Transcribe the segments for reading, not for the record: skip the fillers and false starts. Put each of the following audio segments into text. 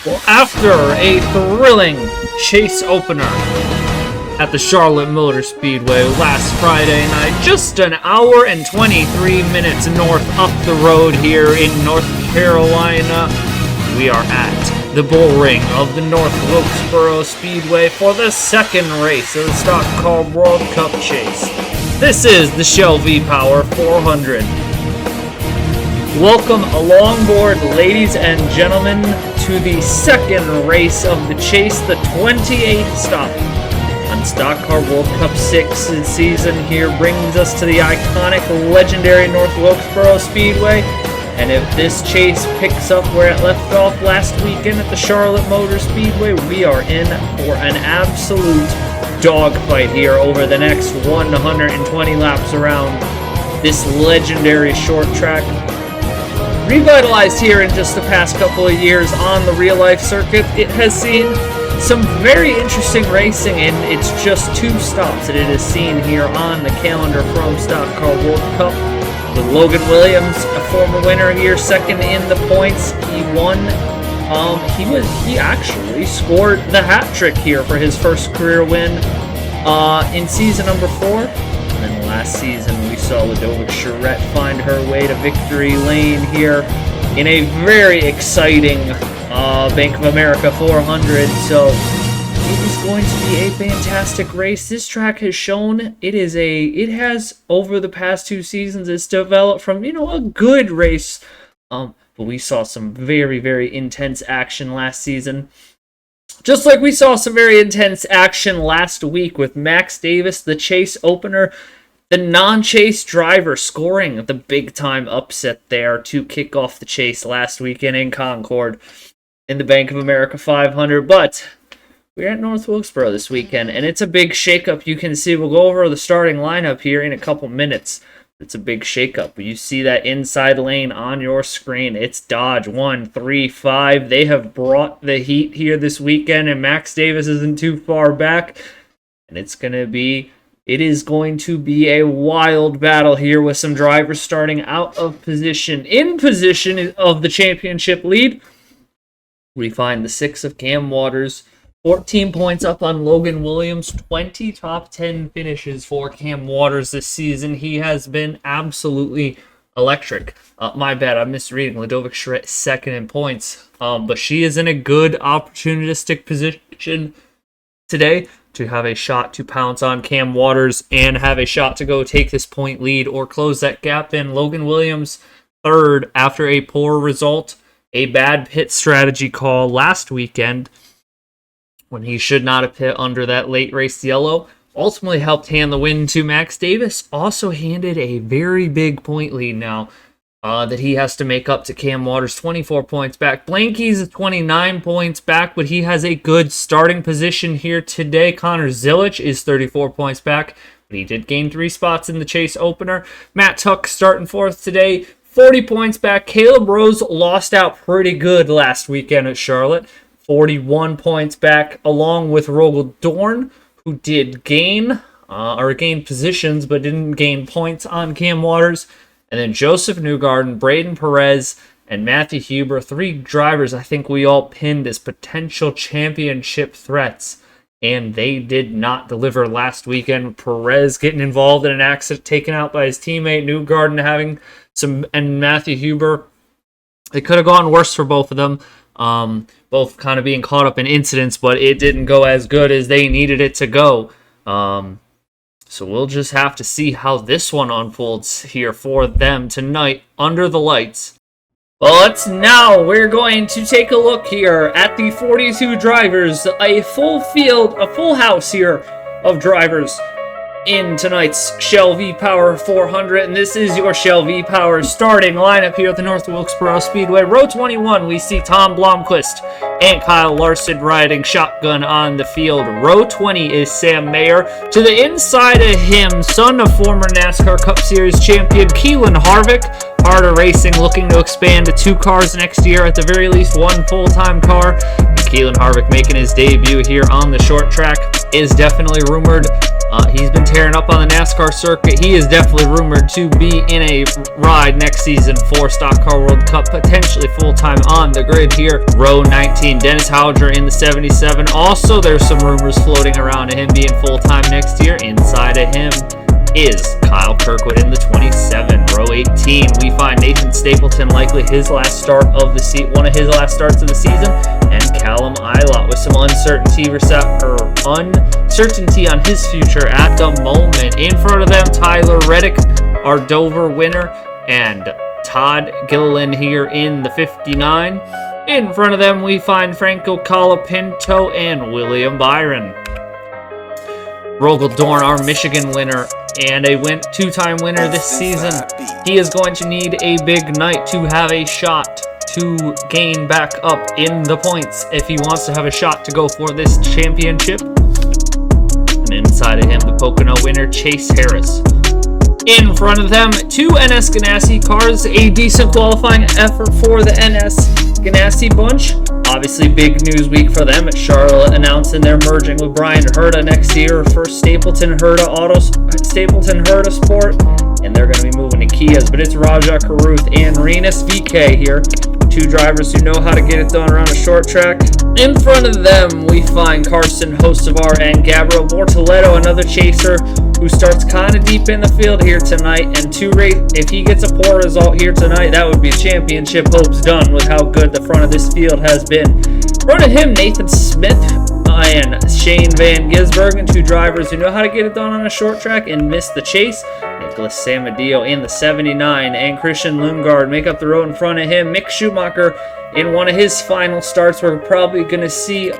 Well, after a thrilling chase opener at the Charlotte Motor Speedway last Friday night, just an hour and 23 minutes north up the road here in North Carolina, we are at the bull ring of the North Wilkesboro Speedway for the second race of the Stock Car World Cup chase. This is the Shell V-Power 400. Welcome along board, ladies and gentlemen, to the second race of the chase, the 28th stop on Stock Car World Cup 6 season here brings us to the iconic, legendary North Wilkesboro Speedway. And if this chase picks up where it left off last weekend at the Charlotte Motor Speedway, we are in for an absolute dogfight here over the next 120 laps around this legendary short track. Revitalized here in just the past couple of years on the real-life circuit, it has seen some very interesting racing, and it's just two stops that it has seen here on the calendar from Stock Car World Cup. With Logan Williams, a former winner here, second in the points, he won. He actually scored the hat trick here for his first career win in season number 4. And then last season we saw Ladova Charette find her way to victory lane here in a very exciting Bank of America 400. So it is going to be a fantastic race. This track has shown it has over the past 2 seasons it's developed from a good race. But we saw some very, very intense action last season. Just like we saw some very intense action last week with Max Davis, the chase opener, the non-chase driver scoring the big-time upset there to kick off the chase last weekend in Concord in the Bank of America 500. But we're at North Wilkesboro this weekend, and it's a big shakeup. You can see, we'll go over the starting lineup here in a couple minutes. It's a big shakeup. You see that inside lane on your screen. It's Dodge 1, 3, 5. They have brought the heat here this weekend, and Max Davis isn't too far back. And it is going to be a wild battle here with some drivers starting out of position. In position of the championship lead, we find the 6 of Cam Waters. 14 points up on Logan Williams, 20 top 10 finishes for Cam Waters this season. He has been absolutely electric. My bad, I'm misreading. Ladova Charette second in points. But she is in a good opportunistic position today to have a shot to pounce on Cam Waters and have a shot to go take this point lead or close that gap in. Logan Williams third after a poor result, a bad pit strategy call last weekend, when he should not have pit under that late race yellow, ultimately helped hand the win to Max Davis. Also handed a very big point lead now that he has to make up to Cam Waters, 24 points back. Blanky's 29 points back, but he has a good starting position here today. Connor Zilic is 34 points back, but he did gain 3 spots in the chase opener. Matt Tuck starting 4th today, 40 points back. Caleb Rose lost out pretty good last weekend at Charlotte. 41 points back, along with Rogel Dorn, who did gain positions, but didn't gain points on Cam Waters. And then Joseph Newgarden, Braden Perez, and Matthew Huber, 3 drivers I think we all pinned as potential championship threats. And they did not deliver last weekend. Perez getting involved in an accident, taken out by his teammate. Newgarden having and Matthew Huber. It could have gone worse for both of them. Both kind of being caught up in incidents, but it didn't go as good as they needed it to go. So we'll just have to see how this one unfolds here for them tonight under the lights. But now we're going to take a look here at the 42 drivers, a full field, a full house here of drivers in tonight's Shell V-Power 400, and this is your Shell V-Power starting lineup here at the North Wilkesboro Speedway. Row 21, we see Tom Blomqvist and Kyle Larson riding shotgun on the field. Row 20 is Sam Mayer. To the inside of him, son of former NASCAR Cup Series champion Keelan Harvick. Harder Racing looking to expand to 2 cars next year, at the very least 1 full-time car. And Keelan Harvick making his debut here on the short track is definitely rumored He's been tearing up on the NASCAR circuit. He is definitely rumored to be in a ride next season for Stock Car World Cup, potentially full-time on the grid here. Row 19, Dennis Hauger in the 77. Also, there's some rumors floating around of him being full-time next year. Inside of him is Kyle Kirkwood in the 27. Row 18, we find Nathan Stapleton, likely his last start of the one of his last starts of the season, and Callum Ilott with some uncertainty on his future at the moment. In front of them, Tyler Reddick, our Dover winner, and Todd Gilliland here in the 59. In front of them, we find Franco Colapinto and William Byron. Rogel Dorn, our Michigan winner, and a two-time winner this season. He is going to need a big night to have a shot to gain back up in the points if he wants to have a shot to go for this championship. And inside of him, the Pocono winner, Chase Harris. In front of them, two NS Ganassi cars, a decent qualifying effort for the NS Ganassi bunch. Obviously, big news week for them at Charlotte, announcing they're merging with Brian Herta next year for Stapleton Herta Sport, and they're going to be moving to Kias. But it's Raja Karuth and Renus VK here, two drivers who know how to get it done around a short track. In front of them, we find Carson Hocevar and Gabriel Bortoletto, another chaser who starts kind of deep in the field here tonight. And if he gets a poor result here tonight, that would be championship hopes done with how good the front of this field has been. In front of him, Nathan Smith and Shane Van Gisbergen, two drivers who know how to get it done on a short track and miss the chase. Nicholas Samadio in the 79 and Christian Lundgaard make up the row in front of him. Mick Schumacher in one of his final starts. We're probably going to see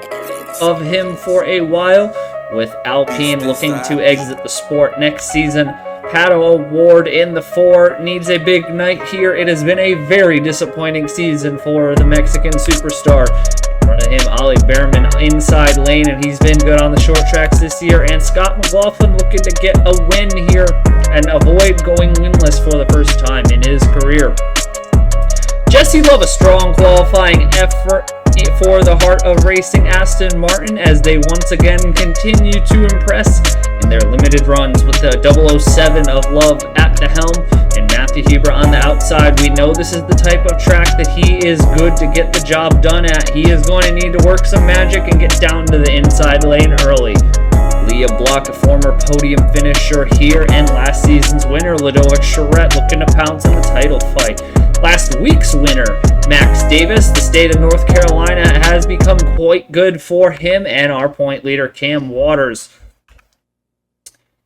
of him for a while, with Alpine looking to exit the sport next season. Pato Award in the 4 needs a big night here. It has been a very disappointing season for the Mexican superstar. In front of him, Ollie Behrman inside lane, and he's been good on the short tracks this year. And Scott McLaughlin looking to get a win here and avoid going winless for the first time in his career. Jesse Love, a strong qualifying effort for the Heart of Racing Aston Martin as they once again continue to impress in their limited runs with the 007 of Love at the helm and Matthew Huber on the outside. We know this is the type of track that he is good to get the job done at. He is going to need to work some magic and get down to the inside lane early. Leah Block, a former podium finisher here and last season's winner, Ludovic Charette, looking to pounce in the title fight. Last week's winner, Max Davis, the state of North Carolina, has become quite good for him, and our point leader, Cam Waters.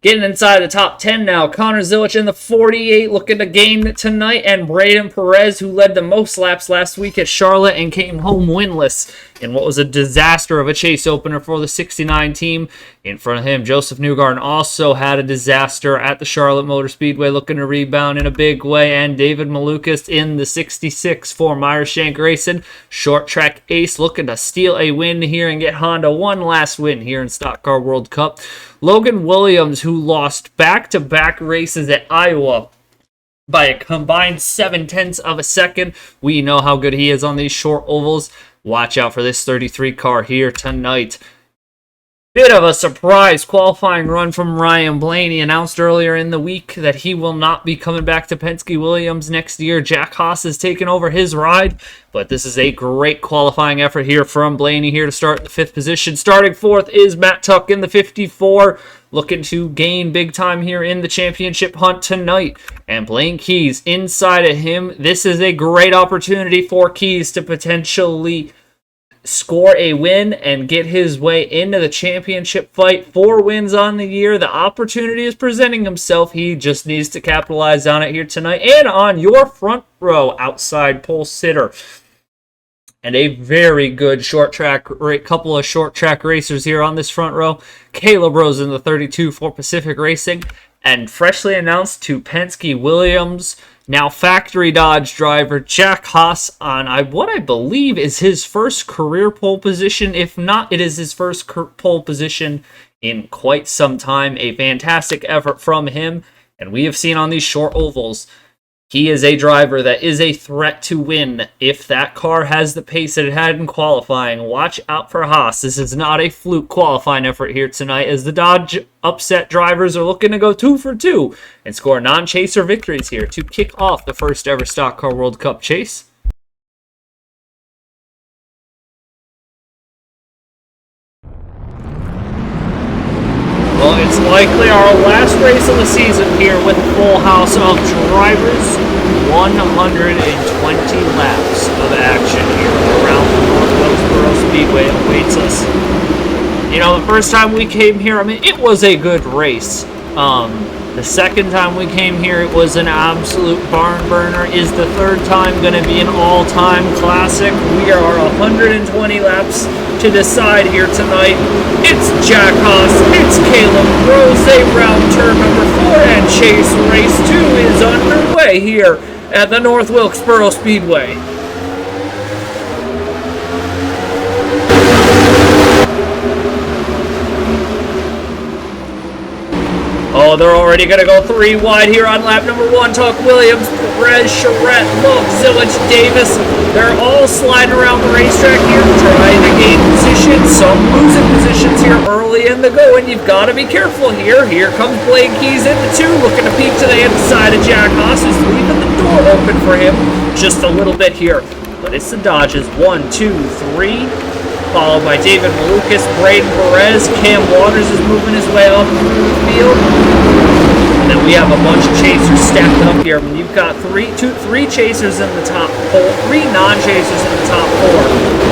Getting inside the top 10 now, Connor Zilich in the 48 looking to gain tonight, and Braden Perez, who led the most laps last week at Charlotte and came home winless in what was a disaster of a chase opener for the 69 team. In front of him, Joseph Newgarden also had a disaster at the Charlotte Motor Speedway, looking to rebound in a big way, and David Malukas in the 66 for Meyershank Racing. Short track ace looking to steal a win here and get Honda one last win here in Stock Car World Cup. Logan Williams, who lost back-to-back races at Iowa by a combined 0.7 of a second. We know how good he is on these short ovals. Watch out for this 33 car here tonight. Bit of a surprise qualifying run from Ryan Blaney. Announced earlier in the week that he will not be coming back to Penske Williams next year. Jack Haas has taken over his ride, but this is a great qualifying effort here from Blaney here to start in the 5th position. Starting 4th is Matt Tuck in the 54, looking to gain big time here in the championship hunt tonight. And Blaine Keys inside of him. This is a great opportunity for Keys to potentially score a win and get his way into the championship fight. 4 wins on the year. The opportunity is presenting himself. He just needs to capitalize on it here tonight. And on your front row, outside pole sitter, and a very good couple of short track racers here on this front row. Caleb Rose in the 32 for Pacific Racing, and freshly announced to Penske Williams, now factory Dodge driver Jack Haas on what I believe is his first career pole position. If not, it is his first pole position in quite some time. A fantastic effort from him, and we have seen on these short ovals He is a driver that is a threat to win if that car has the pace that it had in qualifying. Watch out for Haas. This is not a fluke qualifying effort here tonight, as the Dodge upset drivers are looking to go 2 for 2 and score non-chaser victories here to kick off the first ever Stock Car World Cup chase. Well, it's likely our last race of the season here with a full house of drivers. 120 laps of action here around the North Wilkesboro Speedway awaits us. You know, the first time we came here, I mean, it was a good race. The second time we came here, it was an absolute barn burner. Is the third time going to be an all-time classic? We are 120 laps to decide here tonight. It's Jack Haas, it's Caleb Rose, round turn number 4, and Chase Race 2 is underway here at the North Wilkesboro Speedway. Oh, they're already going to go 3 wide here on lap number 1. Tuck Williams, Perez, Charette, Love, Zilich, Davis. They're all sliding around the racetrack here trying to gain position. Some losing positions here early in the go, and you've got to be careful here. Here comes Blake Keys into 2, looking to peek to the inside of Jack Haas, who's leaving the door open for him just a little bit here. But it's the Dodges. 1, 2, 3. Followed by David Malukas, Braden Perez, Cam Waters is moving his way up through the field. And then we have a bunch of chasers stacked up here. When you've got three chasers in the top 4, 3 non-chasers in the top 4.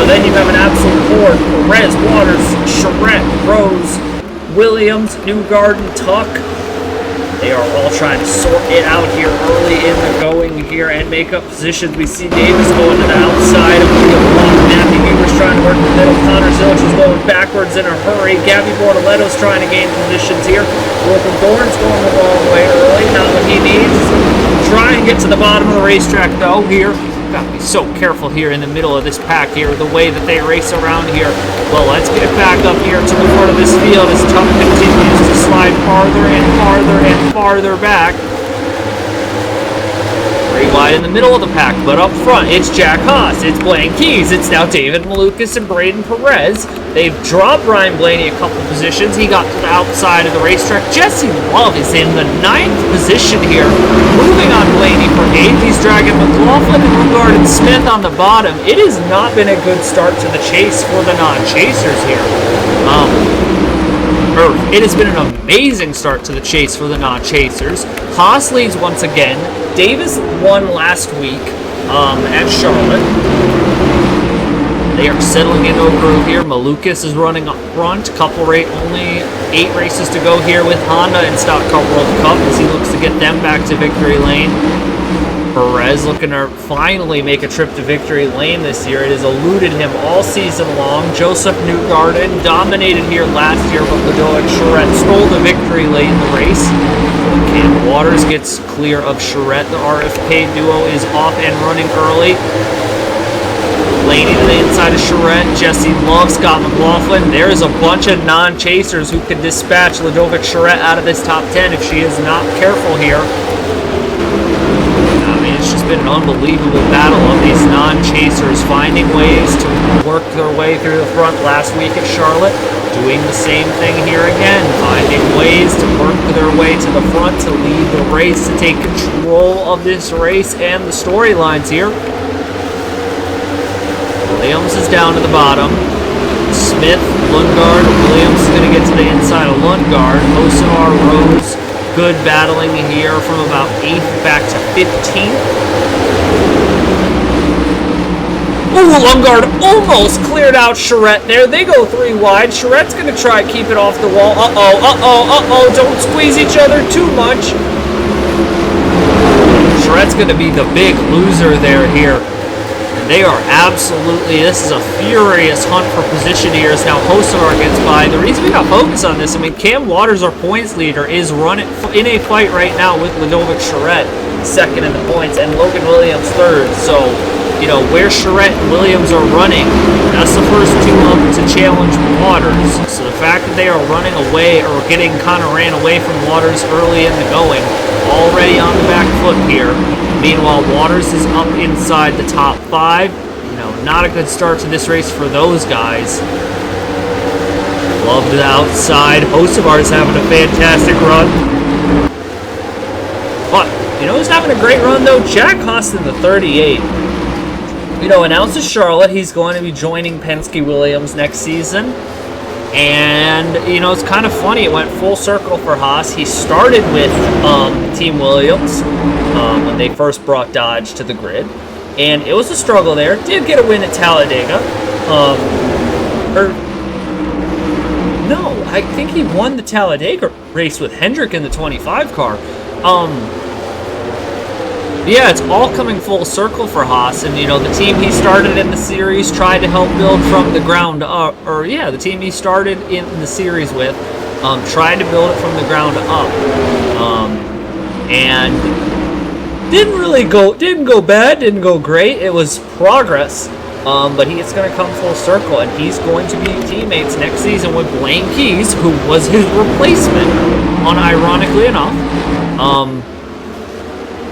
So then you have an absolute horde. Perez, Waters, Charette, Rose, Williams, Newgarden, Tuck. They are all trying to sort it out here early in the going here and make up positions. We see Davis going to the outside of the block. Matthew Huber's trying to work the middle. Connor Zilich is going backwards in a hurry. Gabby Bortoletto's trying to gain positions here. Wilton Thorne's going the wrong way early. Not what he needs. Try and get to the bottom of the racetrack though here. Got to be so careful here in the middle of this pack here, the way that they race around here. Well, let's get back up here to the front of this field as Tuck continues to slide farther and farther and farther back. 3 wide in the middle of the pack, but up front, it's Jack Haas, it's Blaine Keys, it's now David Malukas and Braden Perez. They've dropped Ryan Blaney a couple positions. He got to the outside of the racetrack. Jesse Love is in the 9th position here, moving on Blaney for 8th. He's dragging McLaughlin and Lugard and Smith on the bottom. It has not been a good start to the chase for the non-chasers here. It has been an amazing start to the chase for the non-chasers. Haas leads once again. Davis won last week at Charlotte. They are settling into a groove here. Malukas is running up front. Only 8 races to go here with Honda and Stock Car World Cup as he looks to get them back to victory lane. Perez looking to finally make a trip to victory lane this year. It has eluded him all season long. Joseph Newgarden dominated here last year, but Ladoa and Charette stole the victory late in the race. Cam Waters gets clear of Charette. The RFK duo is off and running early. Blaney to the inside of Charette. Jesse Love, Scott McLaughlin. There is a bunch of non-chasers who can dispatch Ladovic Charette out of this top 10 if she is not careful here. It's just been an unbelievable battle of these non-chasers finding ways to work their way through the front last week at Charlotte. Doing the same thing here again, finding ways to work their way to the front to lead the race, to take control of this race and the storylines here. Williams is down to the bottom. Smith, Lundgaard, Williams is going to get to the inside of Lundgaard. Osamar, Rose, good battling here from about 8th back to 15th. Ooh, Lundgaard almost cleared out Charette there. They go 3 wide. Charette's going to try to keep it off the wall. Don't squeeze each other too much. Charette's going to be the big loser there here. They are absolutely, this is a furious hunt for position here as now Hocevar gets by. The reason we got focus on this, I mean, Cam Waters, our points leader, is running in a fight right now with Ladovic Charette, 2nd in the points, and Logan Williams 3rd. So you know, where Charette and Williams are running, that's the first two up to challenge Waters. So the fact that they are running away or getting kind of ran away from Waters early in the going, already on the back foot here. Meanwhile, Waters is up inside the top 5. You know, not a good start to this race for those guys. Love the outside. Hocevar is having a fantastic run. But, you know who's having a great run, though? Jack Haas in the 38. You know, announces Charlotte. He's going to be joining Penske Williams next season. And, you know, it's kind of funny. It went full circle for Haas. He started with Team Williams when they first brought Dodge to the grid. And it was a struggle there. Did get a win at Talladega. No, I think he won the Talladega race with Hendrick in the 25 car. Yeah, it's all coming full circle for Haas, and you know, the team he started in the series tried to help build from the ground up, the team he started in the series with tried to build it from the ground up, and didn't go bad, didn't go great. It was progress, but it's going to come full circle, and he's going to be teammates next season with Blaine Keys, who was his replacement, unironically enough.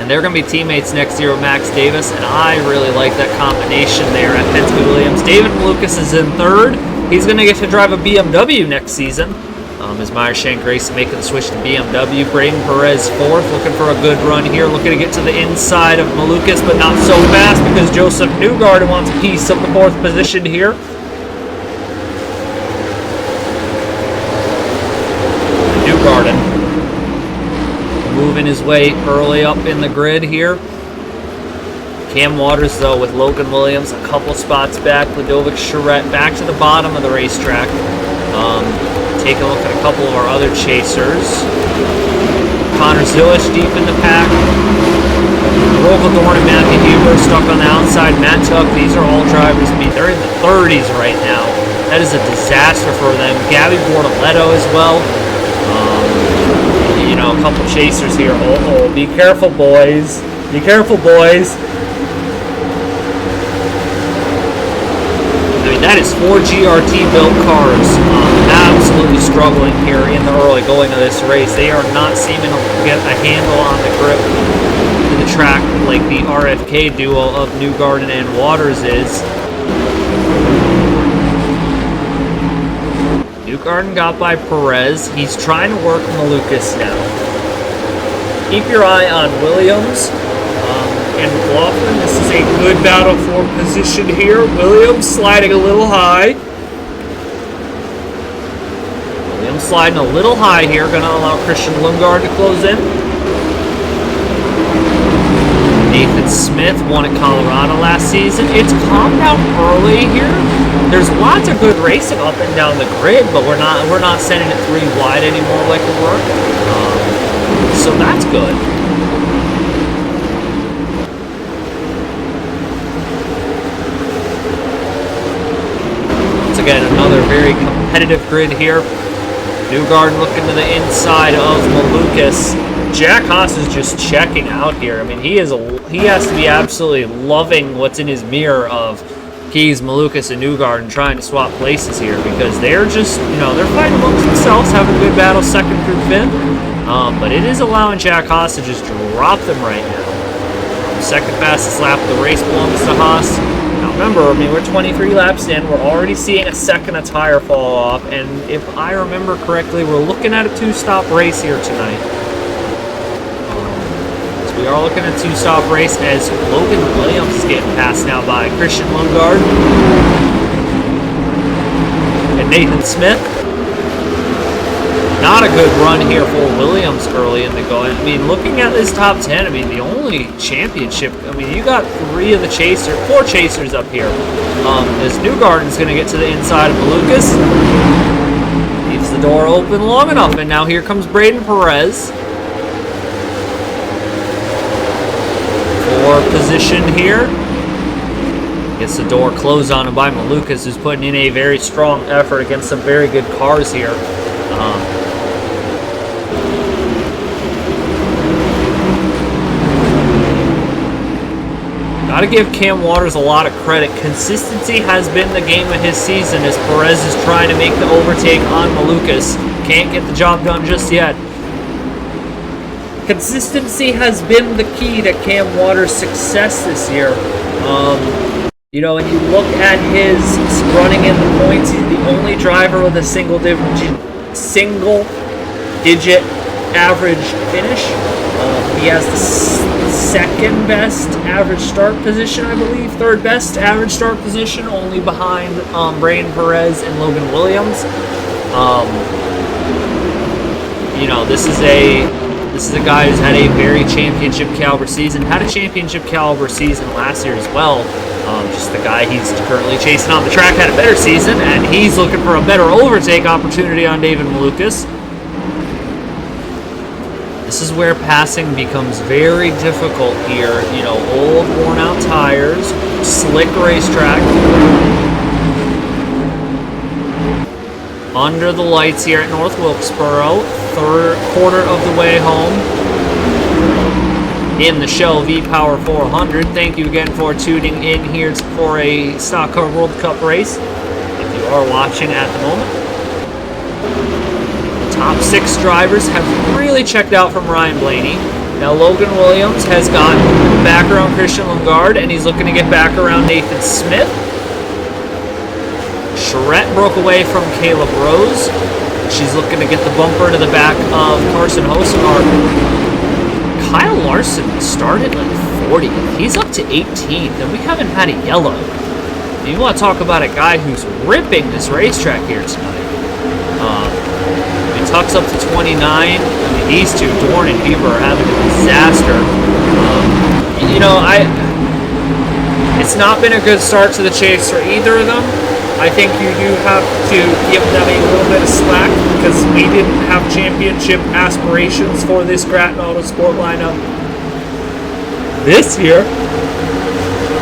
And they're going to be teammates next year with Max Davis, and I really like that combination there at Penske Williams. David Malukas is in 3rd. He's going to get to drive a BMW next season. As Meyershank Racing making the switch to BMW. Braden Perez 4th, looking for a good run here. Looking to get to the inside of Malukas, but not so fast because Joseph Newgarden wants a piece of the 4th position here. Newgarden moving his way early up in the grid here. Cam Waters, though, with Logan Williams a couple spots back. Ludovic Charette back to the bottom of the racetrack. Take a look at a couple of our other chasers. Connor Zilish deep in the pack. Rogal Dorn and Matthew Huber stuck on the outside. Matt Tuck, these are all drivers. I mean, they're in the 30s right now. That is a disaster for them. Gabby Bortoletto as well. You know, a couple chasers here. Oh, be careful, boys. Be careful, boys. I mean, that is 4 GRT-built cars absolutely struggling here in the early going of this race. They are not seeming to get a handle on the grip to the track like the RFK duo of Newgarden and Waters is. Newgarden got by Perez. He's trying to work Malukas now. Keep your eye on Williams and McLaughlin. This is a good battle for position here. Williams sliding a little high. Williams sliding a little high here. Going to allow Christian Lundgaard to close in. Nathan Smith won at Colorado last season. It's calmed down early here. There's lots of good racing up and down the grid, but we're not sending it 3 wide anymore like we were. So that's good. Once again, another very competitive grid here. Newgarden looking to the inside of Malukas. Jack Haas is just checking out here. I mean, he has to be absolutely loving what's in his mirror of Keys, Malukas, and Newgarden trying to swap places here because they're just, you know, they're fighting amongst themselves, having a good battle second through 5th. But it is allowing Jack Haas to just drop them right now. Second fastest lap of the race belongs to Haas. Now remember, I mean, we're 23 laps in. We're already seeing a second of tire fall off. And if I remember correctly, we're looking at a 2-stop race here tonight. We are looking at a 2-stop race as Logan Williams is getting passed now by Christian Lundgaard and Nathan Smith. Not a good run here for Williams early in the go. I mean, looking at this top 10, I mean, the only championship, I mean, you got 4 chasers up here. As Newgarden's going to get to the inside of Malukas. Leaves the door open long enough, and now here comes Braden Perez. Position here. Gets the door closed on him by Malukas, who's putting in a very strong effort against some very good cars here. Gotta give Cam Waters a lot of credit. Consistency has been the game of his season as Perez is trying to make the overtake on Malukas. Can't get the job done just yet. Consistency has been the key to Cam Waters' success this year. You know, when you look at his running in the points, he's the only driver with a single digit average finish. He has the second best average start position, I believe. Third best average start position, only behind Brandon Perez and Logan Williams. You know, this is a guy who's had a very championship caliber season. Had a championship caliber season last year as well. Just the guy he's currently chasing on the track had a better season, and he's looking for a better overtake opportunity on David Malukas. This is where passing becomes very difficult here. You know, old, worn-out tires, slick racetrack. Under the lights here at North Wilkesboro, quarter of the way home in the Shell V-Power 400. Thank you again for tuning in here for a Stock Car World Cup race, if you are watching at the moment. Top 6 drivers have really checked out from Ryan Blaney. Now Logan Williams has got back around Christian Lungard, and he's looking to get back around Nathan Smith. Charette broke away from Caleb Rose. She's looking to get the bumper to the back of Carson Hosevar. Kyle Larson started like 40th. He's up to 18th, and we haven't had a yellow. You want to talk about a guy who's ripping this racetrack here tonight. He tucks up to 29. I mean, these two, Dorn and Bieber, are having a disaster. You know, it's not been a good start to the chase for either of them. I think you do have to give them a little bit of slack because we didn't have championship aspirations for this Grattan Autosport lineup this year.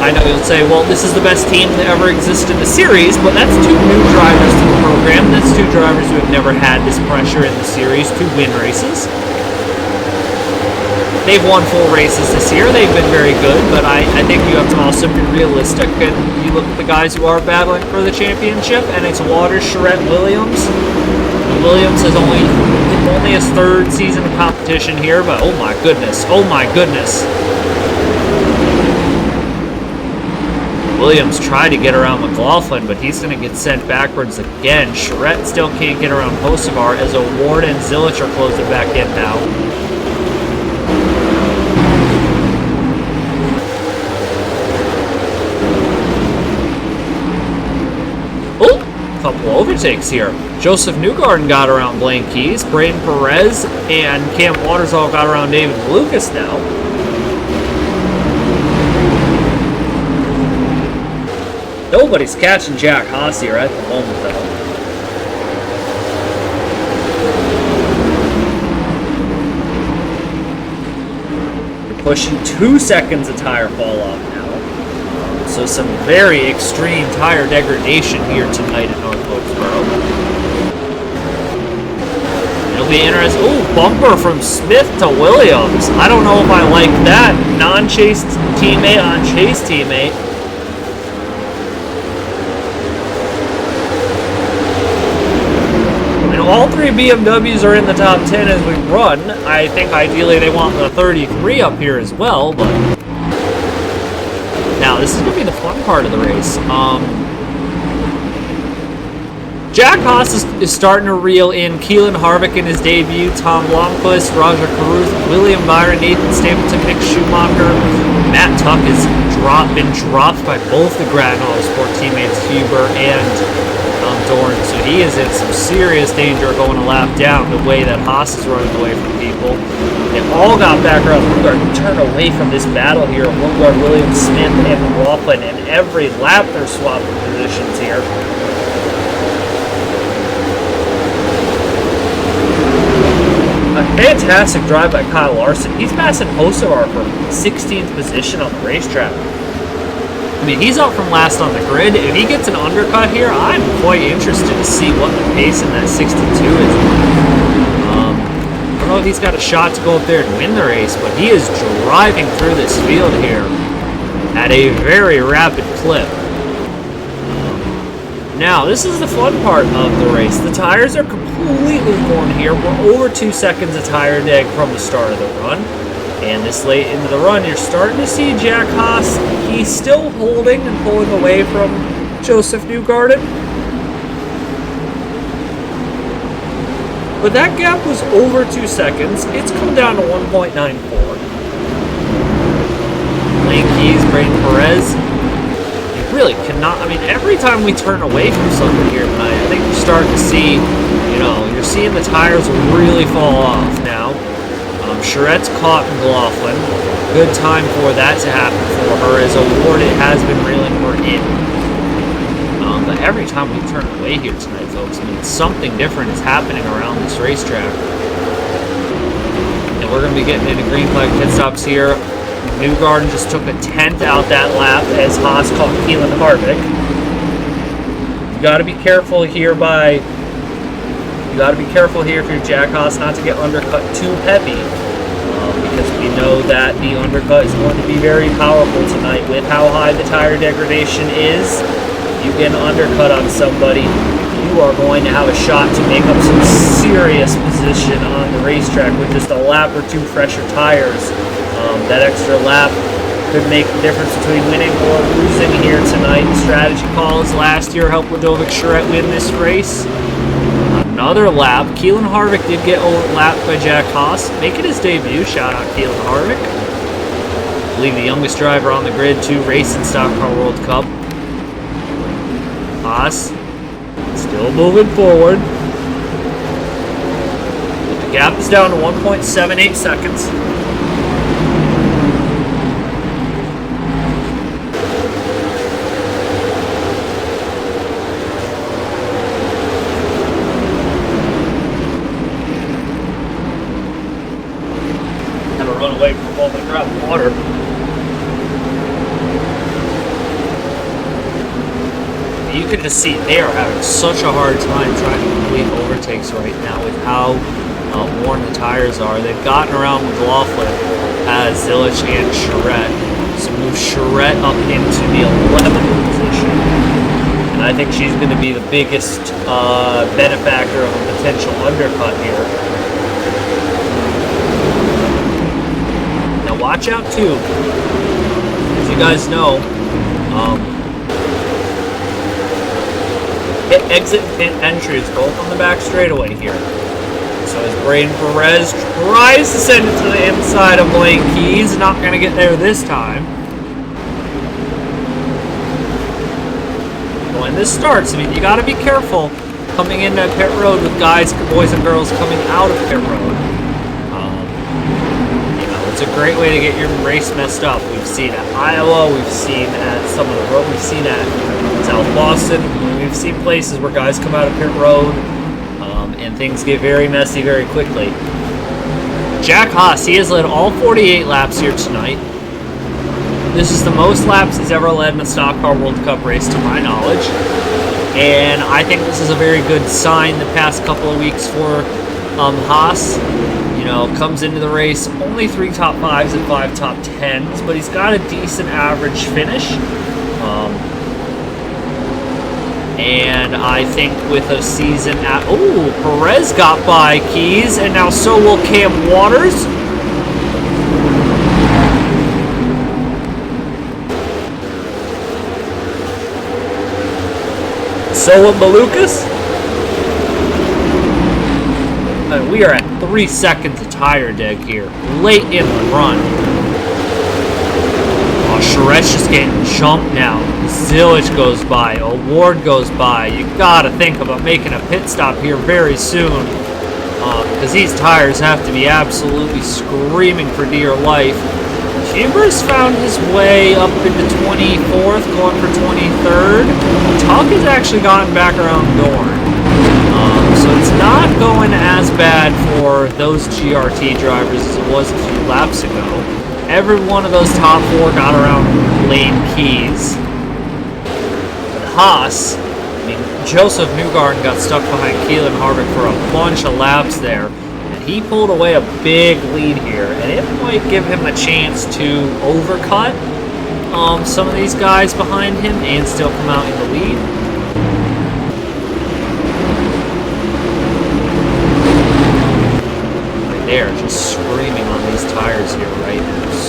I know you'll say, well, this is the best team that ever existed in the series, but that's 2 new drivers to the program. That's 2 drivers who have never had this pressure in the series to win races. They've won full races this year. They've been very good, but I think you have to also be realistic. And you look at the guys who are battling for the championship, and it's Waters, Charette, Williams. Williams has only his 3rd season of competition here, but oh my goodness, oh my goodness. Williams tried to get around McLaughlin, but he's going to get sent backwards again. Charette still can't get around Hosevar as O'Ward and Zilich are closing back in now. Couple overtakes here. Joseph Newgarden got around Blaine Keys. Braden Perez and Cam Waters all got around David Lucas now. Nobody's catching Jack Haas here at the moment, though. You're pushing 2 seconds of tire fall off now. So some very extreme tire degradation here tonight at North Wilkesboro. It'll be interesting. Ooh, bumper from Smith to Williams. I don't know if I like that. Non-chase teammate on chase teammate. And all 3 BMWs are in the top 10 as we run. I think ideally they want the 33 up here as well, but now, this is going to be the fun part of the race. Jack Haas is starting to reel in Keelan Harvick in his debut, Tom Blomqvist, Roger Caruth, William Byron, Nathan Stapleton, Mick Schumacher. Matt Tuck has been dropped by both the Grattan Autosport teammates, Huber and Dorn. So he is in some serious danger going a lap down the way that Haas is running away from people. They all got back around Lungard and turned away from this battle here of Lungard, Williams, Smith, and McLaughlin. And every lap they're swapping positions here. A fantastic drive by Kyle Larson. He's passing Hosevar for 16th position on the racetrack. I mean, he's up from last on the grid. If he gets an undercut here, I'm quite interested to see what the pace in that 62 is. I don't know if he's got a shot to go up there and win the race, but he is driving through this field here. at a very rapid clip. Now, this is the fun part of the race. The tires are completely worn here. We're over 2 seconds of tire deg from the start of the run. And this late into the run, you're starting to see Jack Haas. He's still holding and pulling away from Joseph Newgarden. But that gap was over 2 seconds. It's come down to 1.94. Lane Keys, Braden Perez. Really cannot, I mean, every time we turn away from something here tonight, I think you're starting to see, you're seeing the tires really fall off now. Charette's caught McLaughlin. Good time for that to happen for her, as Award it has been reeling her in. But every time we turn away here tonight, folks, I mean, something different is happening around this racetrack. And we're going to be getting into green flag pit stops here. Newgarden just took a 10th out that lap as Haas caught Keelan Harvick. You got to be careful here if you're Jack Haas not to get undercut too heavy, because we know that the undercut is going to be very powerful tonight with how high the tire degradation is. You get an undercut on somebody, you are going to have a shot to make up some serious position on the racetrack with just a lap or two fresher tires. That extra lap could make the difference between winning or losing here tonight. Strategy calls last year helped Ludovic Charette win this race. Another lap. Keelan Harvick did get overlapped by Jack Haas, making his debut. Shout out Keelan Harvick. I believe the youngest driver on the grid to race in Stock Car World Cup. Haas still moving forward. But the gap is down to 1.78 seconds. Run away from all the grab water. You can just see they are having such a hard time trying to complete overtakes right now with how worn the tires are. They've gotten around McLaughlin as Zilich and Charette. So move Charette up into the 11th position. And I think she's going to be the biggest benefactor of a potential undercut here. Watch out too, as you guys know, pit exit and pit entry is both on the back straightaway here. So as Braden Perez tries to send it to the inside of Lane Keys, not going to get there this time. When this starts, I mean, you got to be careful coming into pit road with boys and girls coming out of pit road. It's a great way to get your race messed up. We've seen at Iowa, we've seen at some of the road, we've seen at South Boston, we've seen places where guys come out of pit road and things get very messy very quickly. Jack Haas, he has led all 48 laps here tonight. This is the most laps he's ever led in a Stock Car World Cup race to my knowledge. And I think this is a very good sign the past couple of weeks for Haas. Comes into the race, only 3 top 5s and 5 top 10s, but he's got a decent average finish. And I think with a season at... Oh, Perez got by Keys, and now so will Cam Waters. So will Malukas. We are at 3 seconds of tire deg here, late in the run. Oh, Charette's just getting jumped now. Zilich goes by, Award goes by. You gotta think about making a pit stop here very soon, because these tires have to be absolutely screaming for dear life. Chambers found his way up into 24th, going for 23rd. Tuck has actually gotten back around Dorn. So it's not going as bad for those GRT drivers as it was a few laps ago. Every one of those top 4 got around Lane Keys. But Haas, I mean, Joseph Newgarden got stuck behind Keelan Harvick for a bunch of laps there. And he pulled away a big lead here, and it might give him a chance to overcut. some of these guys behind him and still come out in the lead. Right there, just screaming on these tires here, right?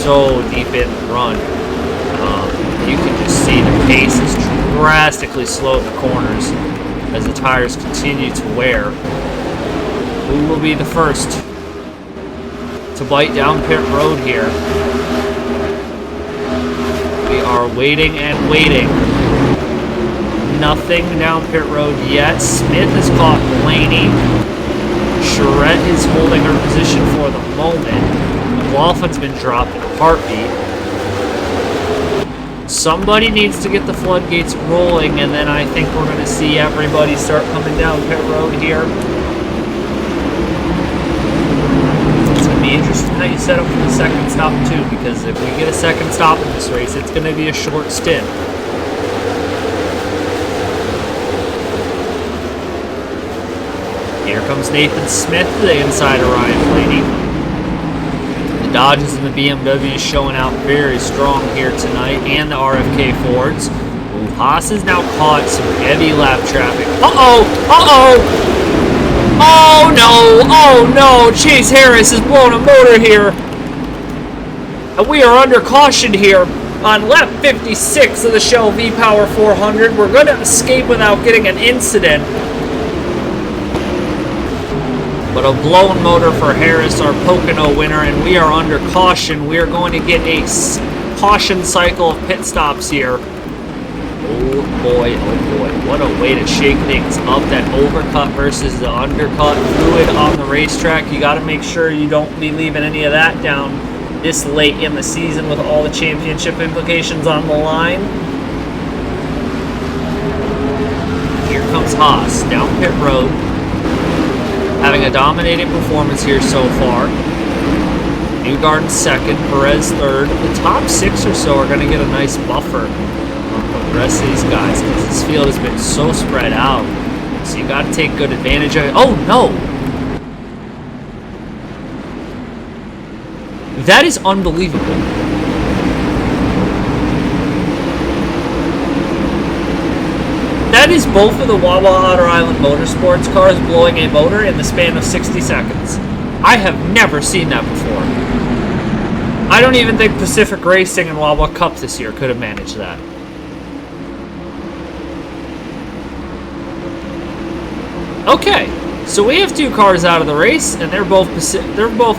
So deep in the run. You can just see the pace is drastically slow in the corners as the tires continue to wear. Who will be the first to bite down pit road here? We are waiting and waiting. Nothing down pit road yet. Smith has caught Blaney. Charette is holding her position for the moment. McLaughlin's been dropped in a heartbeat. Somebody needs to get the floodgates rolling, and then I think we're going to see everybody start coming down pit road here. It's going to be interesting how you set up for the second stop, too, because if we get a second stop in this race, it's going to be a short stint. Here comes Nathan Smith to the inside of Ryan Blaney. The Dodges and the BMWs showing out very strong here tonight, and the RFK Fords. Ooh, Haas has now caught some heavy lap traffic. Uh-oh! Uh-oh! Oh, no! Oh, no! Chase Harris is blowing a motor here. And we are under caution here on lap 56 of the Shell V-Power 400. We're going to escape without getting an incident. But a blown motor for Harris, our Pocono winner, and we are under caution. We are going to get a caution cycle of pit stops here. Oh boy, what a way to shake things up. That overcut versus the undercut fluid on the racetrack. You got to make sure you don't be leaving any of that down this late in the season with all the championship implications on the line. Here comes Haas down pit road. Having a dominating performance here so far. Newgarden second, Perez third. The top six or so are going to get a nice buffer from the rest of these guys because this field has been so spread out. So you got to take good advantage of it. Oh no! That is unbelievable. That is both of the Wawa Otter Island Motorsports cars blowing a motor in the span of 60 seconds. I have never seen that before. I don't even think Pacific Racing and Wawa Cup this year could have managed that. Okay, so we have two cars out of the race, and they're both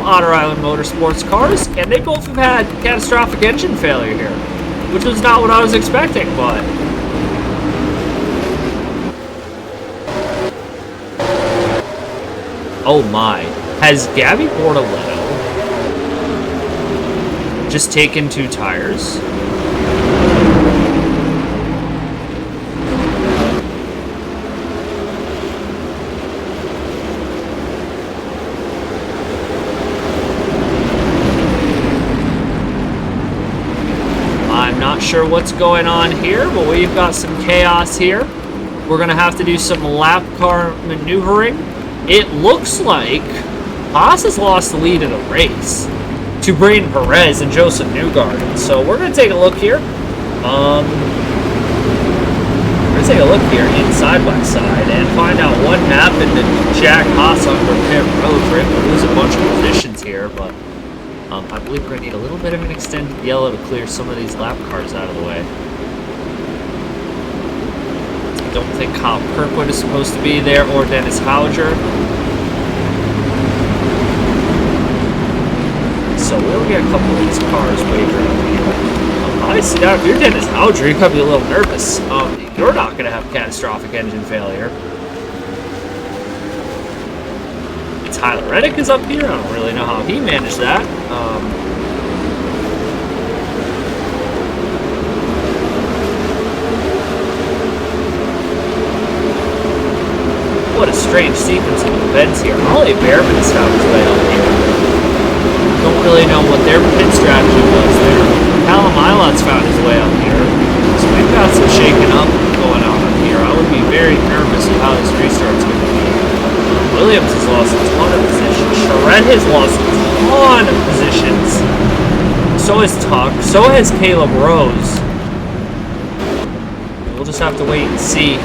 Otter Island Motorsports cars, and they both have had catastrophic engine failure here, which was not what I was expecting, but... Oh my. Has Gabby Bortoletto just taken two tires? I'm not sure what's going on here, but we've got some chaos here. We're going to have to do some lap car maneuvering. It looks like Haas has lost the lead of the race to Braden Perez and Joseph Newgarden. So we're going to take a look here. We're going to take a look here in side by side and find out what happened to Jack Haas on pit road. We're going to lose a bunch of positions here, but I believe we're going to need a little bit of an extended yellow to clear some of these lap cars out of the way. I don't think Kyle Kirkwood is supposed to be there, or Dennis Houger. So we'll get a couple of these cars wavering over here. Obviously, now if you're Dennis Houger, you could be a little nervous. You're not going to have catastrophic engine failure. Tyler Reddick is up here. I don't really know how he managed that. What a strange sequence of events here. Ollie Behrman has found his way up here. Don't really know what their pit strategy was there. Callum Ilot's found his way up here. So we've got some shaking up going on up here. I would be very nervous of how this restart's going to be. Williams has lost a ton of positions. Charette has lost a ton of positions So is Tuck. So has Caleb Rose. We'll just have to wait and see.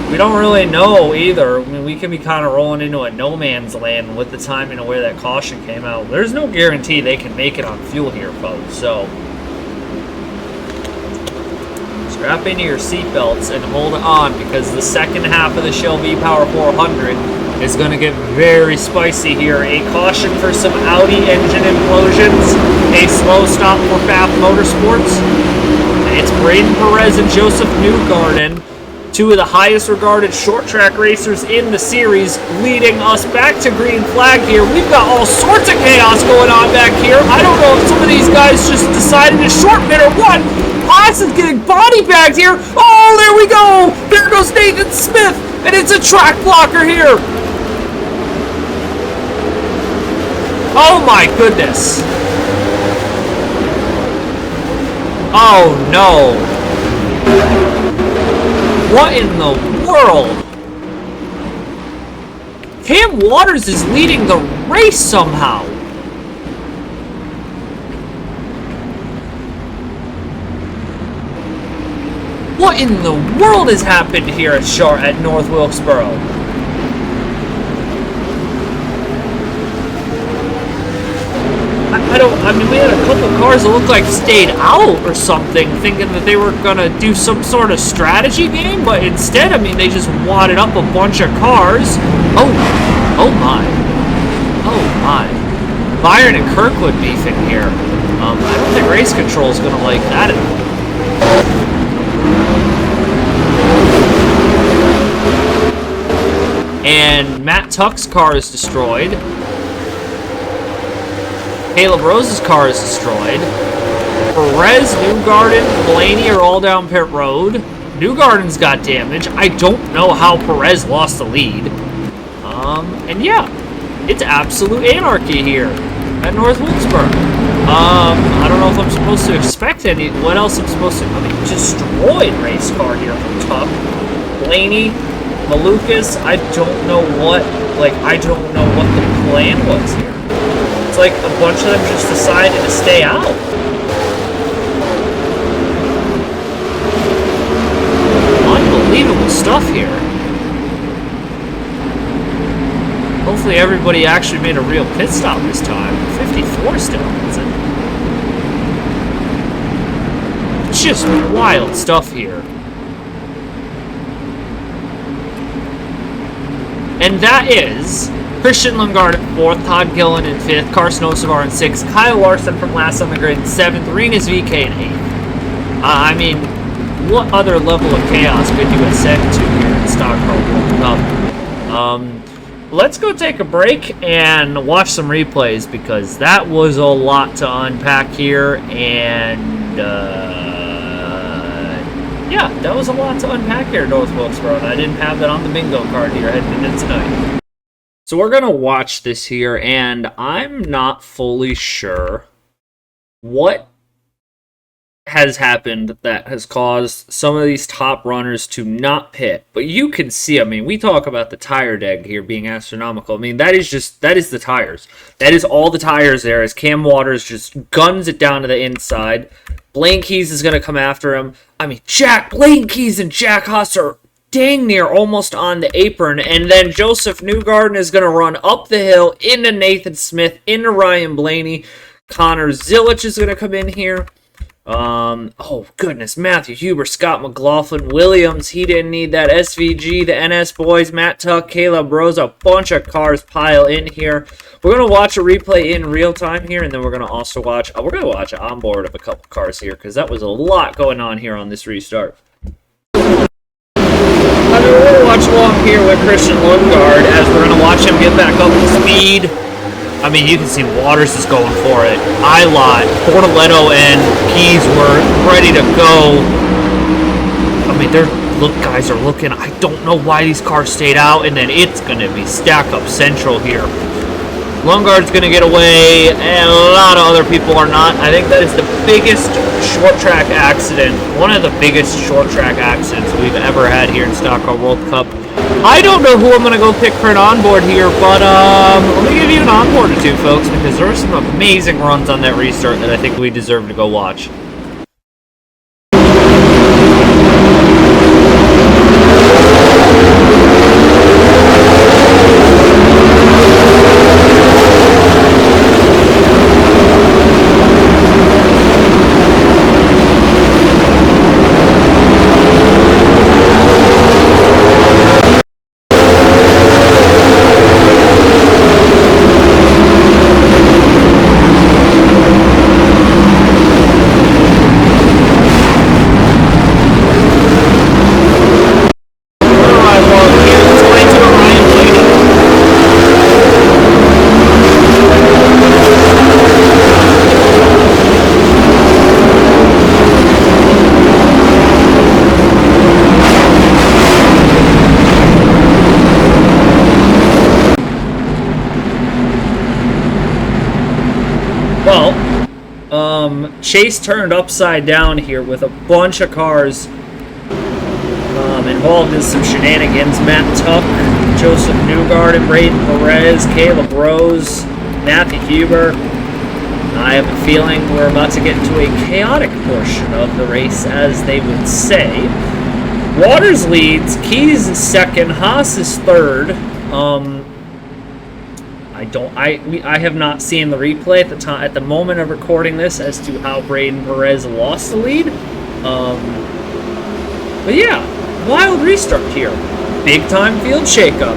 We don't really know either. I mean, we could be kind of rolling into a no man's land with the timing of where that caution came out. There's no guarantee they can make it on fuel here, folks. So strap into your seatbelts and hold on, because the second half of the Shell V-Power 400 is going to get very spicy here. A caution for some Audi engine implosions. A slow stop for Pfaff Motorsports. It's Braden Perez and Joseph Newgarden, two of the highest regarded short track racers in the series, leading us back to green flag here. We've got all sorts of chaos going on back here. I don't know if some of these guys just decided to short mid or what. Haas is getting body bagged here. Oh, there we go. There goes Nathan Smith, and it's a track blocker here. Oh my goodness. Oh no. What in the world? Cam Waters is leading the race somehow. What in the world has happened here at North Wilkesboro? I mean, we had a couple cars that looked like stayed out or something, thinking that they were gonna do some sort of strategy game, but instead, I mean, they just wadded up a bunch of cars. Oh my. Byron and Kirkwood beefing here. I don't think race control is gonna like that at all. And Matt Tuck's car is destroyed. Caleb Rose's car is destroyed. Perez, Newgarden, Blaney are all down pit road. Newgarden's got damage. I don't know how Perez lost the lead. And yeah, it's absolute anarchy here at North Wilkesboro. I don't know if I'm supposed to expect what else I'm supposed to, I mean, destroyed race car here from Tuck. Blaney, Malukas, I don't know what the plan was here. It's like a bunch of them just decided to stay out. Unbelievable stuff here. Hopefully everybody actually made a real pit stop this time. 54 still has it. It's just wild stuff here. And that is Christian Lundgaard in 4th, Todd Gillen in 5th, Carson Osavar in 6th, Kyle Larson from last on the grid in 7th, Rinus VK in 8th. I mean, what other level of chaos could you ascend to here in Stock Car World Cup? Let's go take a break and watch some replays, because that was a lot to unpack here, and yeah, that was a lot to unpack here at North Wilkesboro, and I didn't have that on the bingo card here heading into tonight. So we're going to watch this here, and I'm not fully sure what has happened that has caused some of these top runners to not pit. But you can see, I mean, we talk about the tire deg here being astronomical. I mean, that is the tires. That is all the tires there, as Cam Waters just guns it down to the inside. Blaine Keys is going to come after him. I mean, Blaine Keys and Jack Haas are dang near almost on the apron, and then Joseph Newgarden is going to run up the hill into Nathan Smith, into Ryan Blaney. Connor Zilich is going to come in here. Oh goodness, Matthew Huber, Scott McLaughlin, Williams, he didn't need that. SVG, the NS boys, Matt Tuck, Caleb Rose, a bunch of cars pile in here. We're going to watch a replay in real time here, and then we're going to also watch, we're going to watch an onboard of a couple cars here, because that was a lot going on here on this restart. I mean, we're going to watch along here with Christian Lundgaard as we're going to watch him get back up to speed. I mean, you can see Waters is going for it. Ilott, Portoletto, and Keys were ready to go. I mean, guys are looking. I don't know why these cars stayed out, and then it's going to be stack up central here. Lungard's going to get away, and a lot of other people are not. I think that is the biggest short track accident, one of the biggest short track accidents we've ever had here in Stock Car World Cup. I don't know who I'm going to go pick for an onboard here, but let me give you an onboard or two, folks, because there are some amazing runs on that restart that I think we deserve to go watch. Chase turned upside down here with a bunch of cars involved in some shenanigans. Matt Tuck, Joseph Newgard, and Braden Perez, Caleb Rose, Matthew Huber. I have a feeling we're about to get into a chaotic portion of the race, as they would say. Waters leads, Keys is second, Haas is third. I have not seen the replay at the moment of recording this as to how Braden Perez lost the lead. But yeah, wild restart here. Big time field shakeup.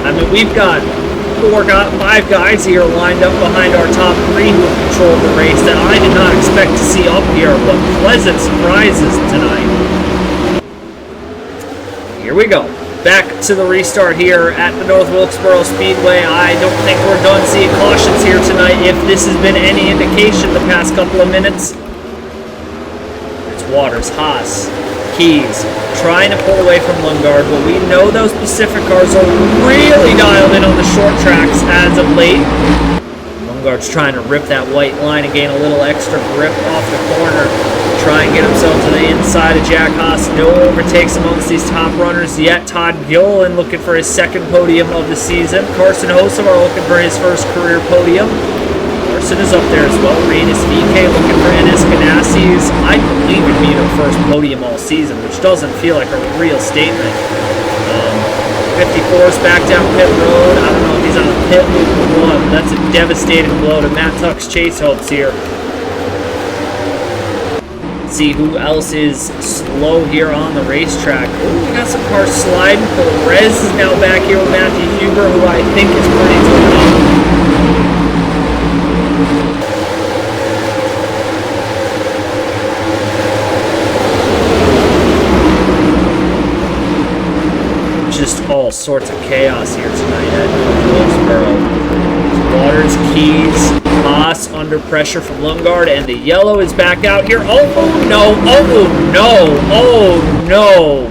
I mean, we've got 5 guys here lined up behind our top 3 who have controlled the race that I did not expect to see up here, but pleasant surprises tonight. Here we go. Back to the restart here at the North Wilkesboro Speedway. I don't think we're done seeing cautions here tonight, if this has been any indication the past couple of minutes. It's Waters, Haas, Keys, trying to pull away from Lungard, but we know those Pacific cars are really dialed in on the short tracks as of late. Lungard's trying to rip that white line and gain a little extra grip off the corner. Try and get himself to the inside of Jack Haas. No overtakes amongst these top runners yet. Todd Gilliland looking for his second podium of the season. Carson Hosevar looking for his first career podium. Carson is up there as well. Reyes VK looking for Enes Ganassis. I believe it'd be their first podium all season, which doesn't feel like a real statement. 54's back down pit road. I don't know if he's on a pit loop or what. That's a devastating blow to Matt Tuck's chase hopes here. See who else is slow here on the racetrack. Ooh, we got some cars sliding. Perez is now back here with Matthew Huber, who I think is pretty tough. Just all sorts of chaos here tonight at Wilkesboro. Waters, Keys, Haas under pressure from Lungard, and the yellow is back out here. Oh no, oh no, oh no.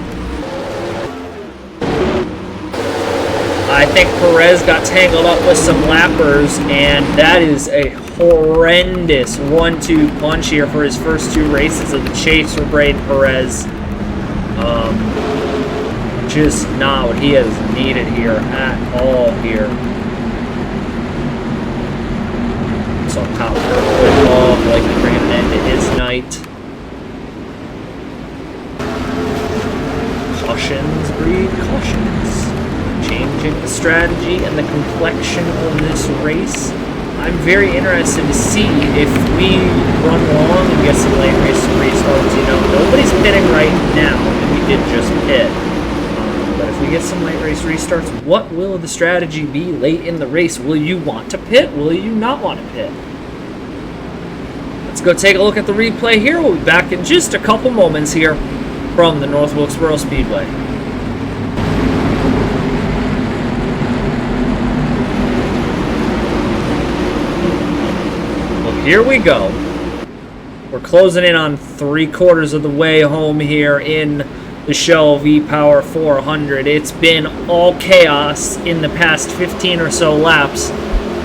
I think Perez got tangled up with some lappers, and that is a horrendous 1-2 punch here for his first 2 races of the chase for Braden Perez. Just not what he has needed here at all here. Somehow Kirkwood off, like to bring an end to his night. Cautions breed cautions. Changing the strategy and the complexion of this race. I'm very interested to see if we run long and get some late race restarts. You know, nobody's pitting right now, and we did just pit. But if we get some late race restarts, what will the strategy be late in the race? Will you want to pit? Will you not want to pit? Let's go take a look at the replay here. We'll be back in just a couple moments here from the North Wilkesboro Speedway. Well, here we go. We're closing in on 3/4 of the way home here in the Shell V-Power 400. It's been all chaos in the past 15 or so laps.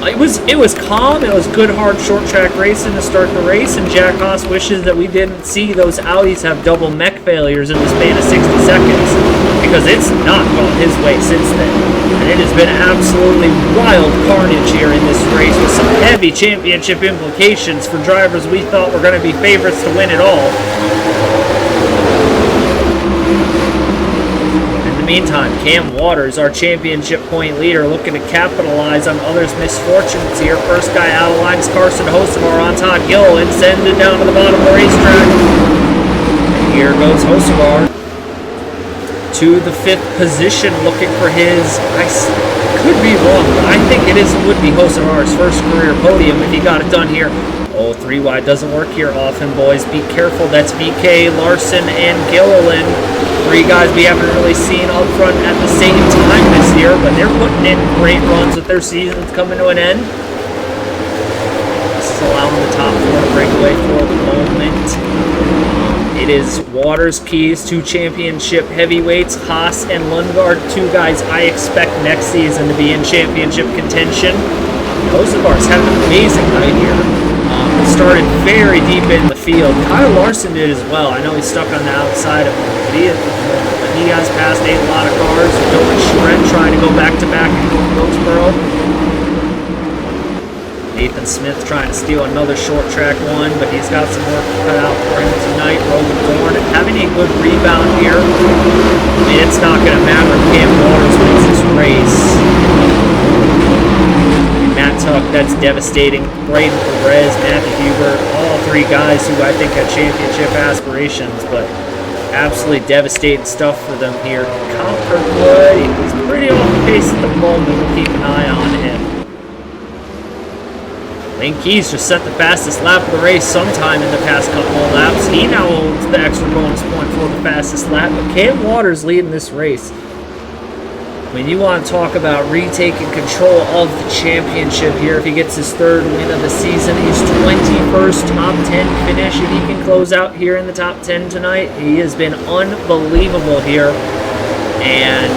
It was calm. It was good, hard, short track racing to start the race, and Jack Haas wishes that we didn't see those Audis have double mech failures in the span of 60 seconds, because it's not gone his way since then. And it has been absolutely wild carnage here in this race, with some heavy championship implications for drivers we thought were going to be favorites to win it all. Meantime, Cam Waters, our championship point leader, looking to capitalize on others' misfortunes here. First guy out of line is Carson Hocevar on Todd Gilliland, sends it down to the bottom of the racetrack. And here goes Hocevar to the 5th position, looking for his, I could be wrong, but I think would be Hocevar's first career podium if he got it done here. Oh, 3 wide doesn't work here often, boys. Be careful. That's VK, Larson, and Gilliland. 3 guys we haven't really seen up front at the same time this year, but they're putting in great runs with their seasons coming to an end. This is allowing the top 4 to break away for the moment. It is Waters, Keys, 2 championship heavyweights, Haas and Lundgaard, 2 guys I expect next season to be in championship contention. Hocevar's having an amazing night here. Started very deep in the field. Kyle Larson did as well. I know he's stuck on the outside of him, but he has passed a lot of cars. Dylan Charette trying to go back-to-back in North Wilkesboro. Nathan Smith trying to steal another short track one, but he's got some work cut out for him tonight. Rogan Thorne having a good rebound here. I mean, it's not going to matter if Cam Waters wins this race. Matt Tuck, that's devastating. Braden Perez, Matthew Huber, all 3 guys who I think have championship aspirations, but absolutely devastating stuff for them here. Kyle Kirkwood, he's pretty off the pace at the moment. We'll keep an eye on him. Lane Keys just set the fastest lap of the race sometime in the past couple of laps. He now holds the extra bonus point for the fastest lap, but Cam Waters leading this race. When you want to talk about retaking control of the championship here, if he gets his 3rd win of the season, his 21st top 10 finish, if he can close out here in the top 10 tonight, he has been unbelievable here. And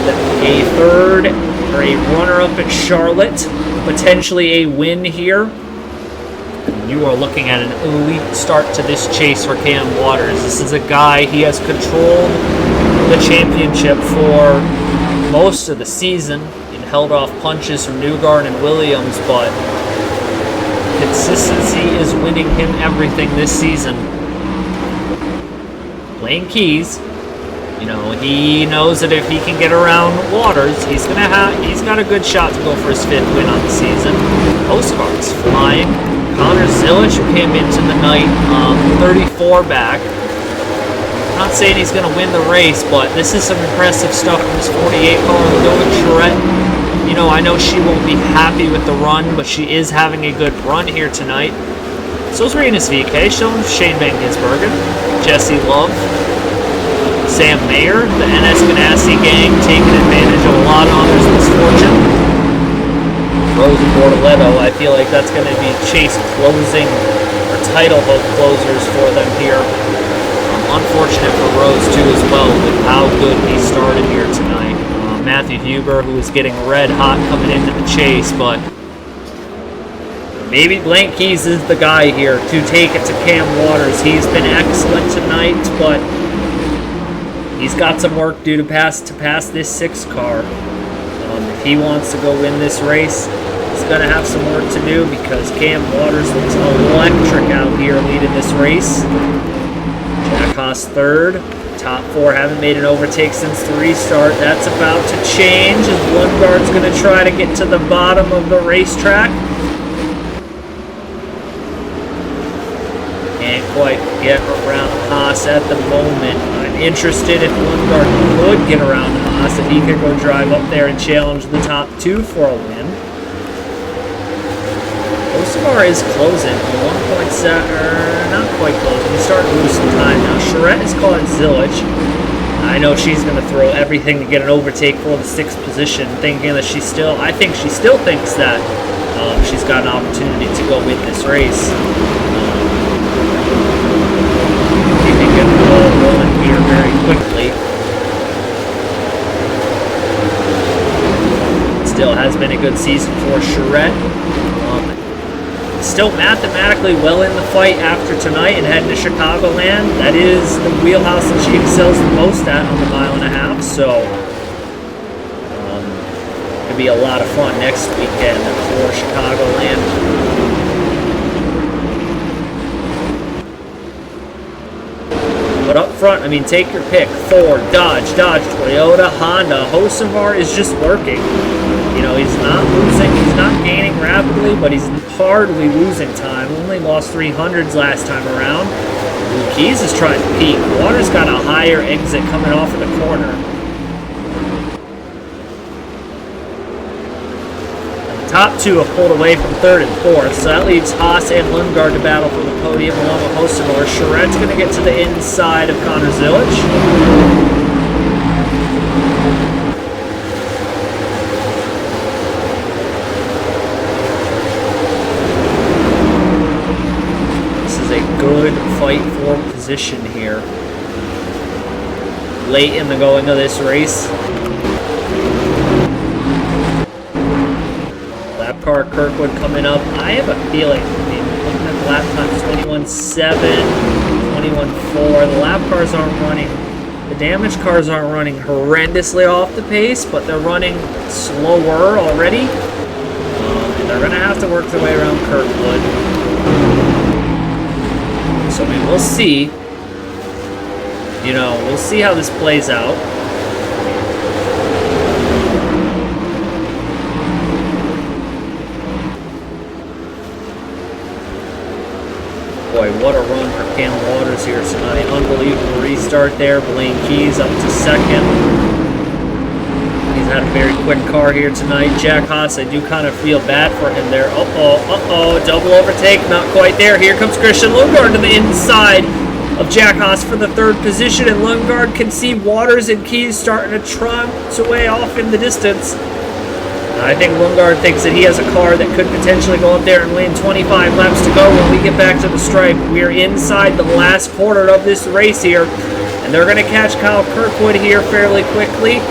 a 3rd or a runner-up at Charlotte, potentially a win here. You are looking at an elite start to this chase for Cam Waters. This is a guy, he has controlled the championship for most of the season and held off punches from Newgarden and Williams, but consistency is winning him everything this season. Lane Keys, you know, he knows that if he can get around Waters, he's got a good shot to go for his 5th win on the season. Hocevar's flying. Connor Zilich, who came into the night 34 back. I'm not saying he's going to win the race, but this is some impressive stuff from this 48 car. Dylan Charette, you know, I know she won't be happy with the run, but she is having a good run here tonight. So is Renus VK, Shane Van Gisbergen, Jesse Love, Sam Mayer, the NS Ganassi gang taking advantage of a lot of others' misfortune. Rose and Bortoletto, I feel like that's going to be chase closing or title hope closers for them here. Unfortunate for Rose too as well with how good he started here tonight. Matthew Huber, who is getting red hot coming into the chase, but maybe Blank Keys is the guy here to take it to Cam Waters. He's been excellent tonight, but he's got some work due to pass this 6 car. If he wants to go win this race, he's going to have some work to do because Cam Waters looks electric out here leading this race. Jack Haas 3rd. Top 4 haven't made an overtake since the restart. That's about to change as Lundgaard's going to try to get to the bottom of the racetrack. Can't quite get around Haas at the moment. I'm interested if Lundgaard could get around Haas, if he could go drive up there and challenge the top 2 for a win. Hocevar is closing. 1.7, not quite closing. He's starting to lose some time now. Charette is calling Zilich. I know she's going to throw everything to get an overtake for the 6th position, thinking that I think she still thinks that she's got an opportunity to go win this race. She can get the ball rolling here very quickly. Still has been a good season for Charette. still mathematically well in the fight after tonight and heading to Chicagoland. That is the wheelhouse that she excels the most at on the 1.5 miles. So it'll be a lot of fun next weekend for Chicagoland. But up front, I mean, take your pick. Ford, Dodge, Toyota, Honda. Hocevar is just working. You know, he's not losing, he's not gaining rapidly, but he's hardly losing time. Only lost 300s last time around. Keys is trying to peak. Waters got a higher exit coming off of the corner. Top two have pulled away from third and fourth, so that leaves Haas and Lundgaard to battle for the podium along with Hocevar. Charrette's going to get to the inside of Connor Zilic. This is a good fight for position here. Late in the going of this race. Car Kirkwood coming up. I have a feeling, I mean, looking at the lap times, 21.7, 21.4. The lap cars aren't running, the damaged cars aren't running horrendously off the pace, but they're running slower already. And they're going to have to work their way around Kirkwood. So, I mean, we'll see. You know, we'll see how this plays out. Boy, what a run for Cam Waters here tonight. Unbelievable restart there. Blaine Keys up to second. He's had a very quick car here tonight. Jack Haas, I do kind of feel bad for him there. Double overtake, not quite there. Here comes Christian Lundgaard to the inside of Jack Haas for the third position, and Lundgaard can see Waters and Keys starting to trounce away off in the distance. I think Lundgaard thinks that he has a car that could potentially go up there and win. 25 laps to go when we get back to the stripe. We're inside the last quarter of this race here, and they're going to catch Kyle Kirkwood here fairly quickly.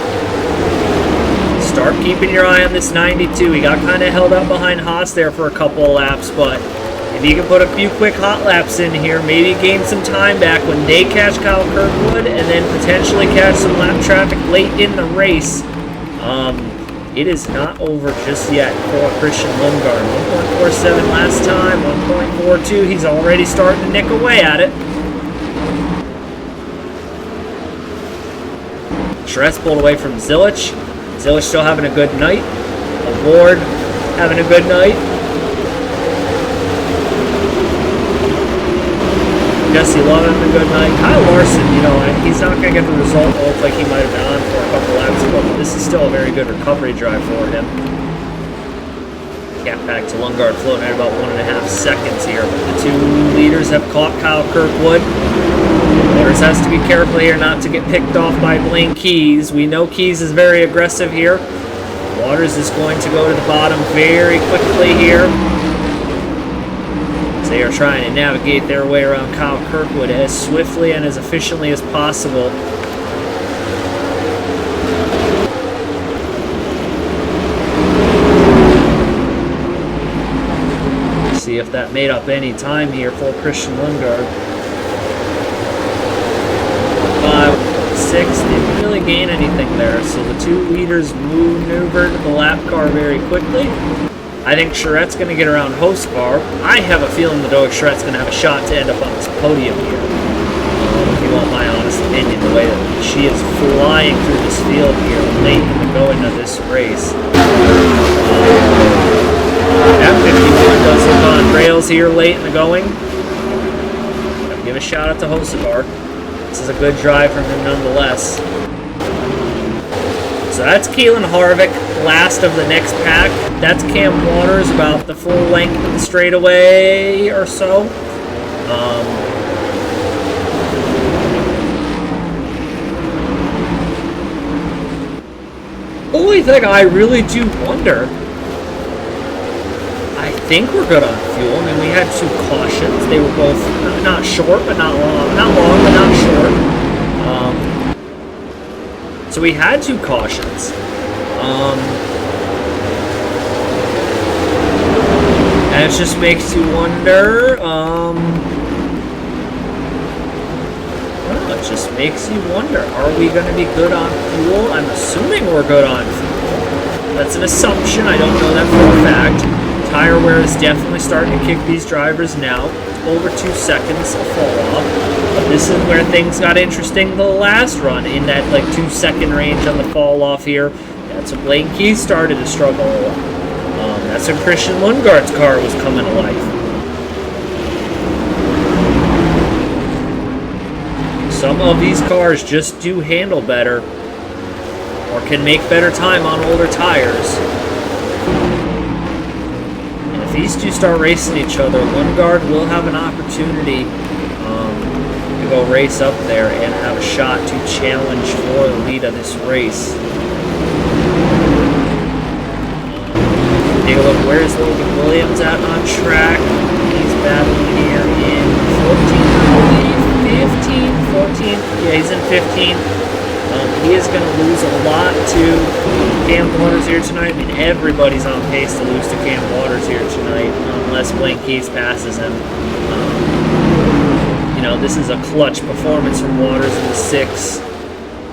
Start keeping your eye on this 92. He got kind of held up behind Haas there for a couple of laps, but if you can put a few quick hot laps in here, maybe gain some time back when they catch Kyle Kirkwood, and then potentially catch some lap traffic late in the race. It is not over just yet for Christian Lundgaard. 1.47 last time, 1.42. He's already starting to nick away at it. Charrette's pulled away from Zilic. Zilic still having a good night. Award having a good night. Jesse Love having a good night. Kyle Larson, you know, he's not going to get the result it looks like he might have been on for a couple laps ago, but this is still a very good recovery drive for him. Gap back to Lundgaard floating at about 1.5 seconds here, but the two leaders have caught Kyle Kirkwood. Waters has to be careful here not to get picked off by Blaine Keys. We know Keys is very aggressive here. Waters is going to go to the bottom very quickly here. They are trying to navigate their way around Kyle Kirkwood as swiftly and as efficiently as possible. See if that made up any time here for Christian Lundgaard. 5, 6, didn't really gain anything there, so the two leaders maneuvered the lap car very quickly. I think Charrette's going to get around Hocevar. I have a feeling that Charrette's going to have a shot to end up on this podium here. If you want my honest opinion, the way that she is flying through this field here late in the going of this race. That 51 does look on rails here late in the going. Gotta give a shout out to Hocevar. This is a good drive from him nonetheless. So that's Keelan Harvick, last of the next pack. That's Cam Waters, about the full length of the straightaway or so. Only thing I really do wonder, I think we're good on fuel. I mean, we had 2 cautions. They were both not short, but not long. Not long, but not short. So we had 2 cautions. And it just makes you wonder, well, it just makes you wonder, are we going to be good on fuel? I'm assuming we're good on fuel. That's an assumption, I don't know that for a fact. Tire wear is definitely starting to kick these drivers now. Over 2 seconds of fall off. But this is where things got interesting the last run, in that like 2 second range on the fall off here. That's when Blaine Keys started to struggle a lot. That's when Christian Lundgaard's car was coming to life. Some of these cars just do handle better, or can make better time on older tires. And if these two start racing each other, Lundgaard will have an opportunity to go race up there and have a shot to challenge for the lead of this race. Take a look, where's Logan Williams at on track? He's battling here in 14, yeah, he's in 15. He is going to lose a lot to Cam Waters here tonight. I mean, everybody's on pace to lose to Cam Waters here tonight, unless Blaine Keys passes him. You know, this is a clutch performance from Waters in the 6.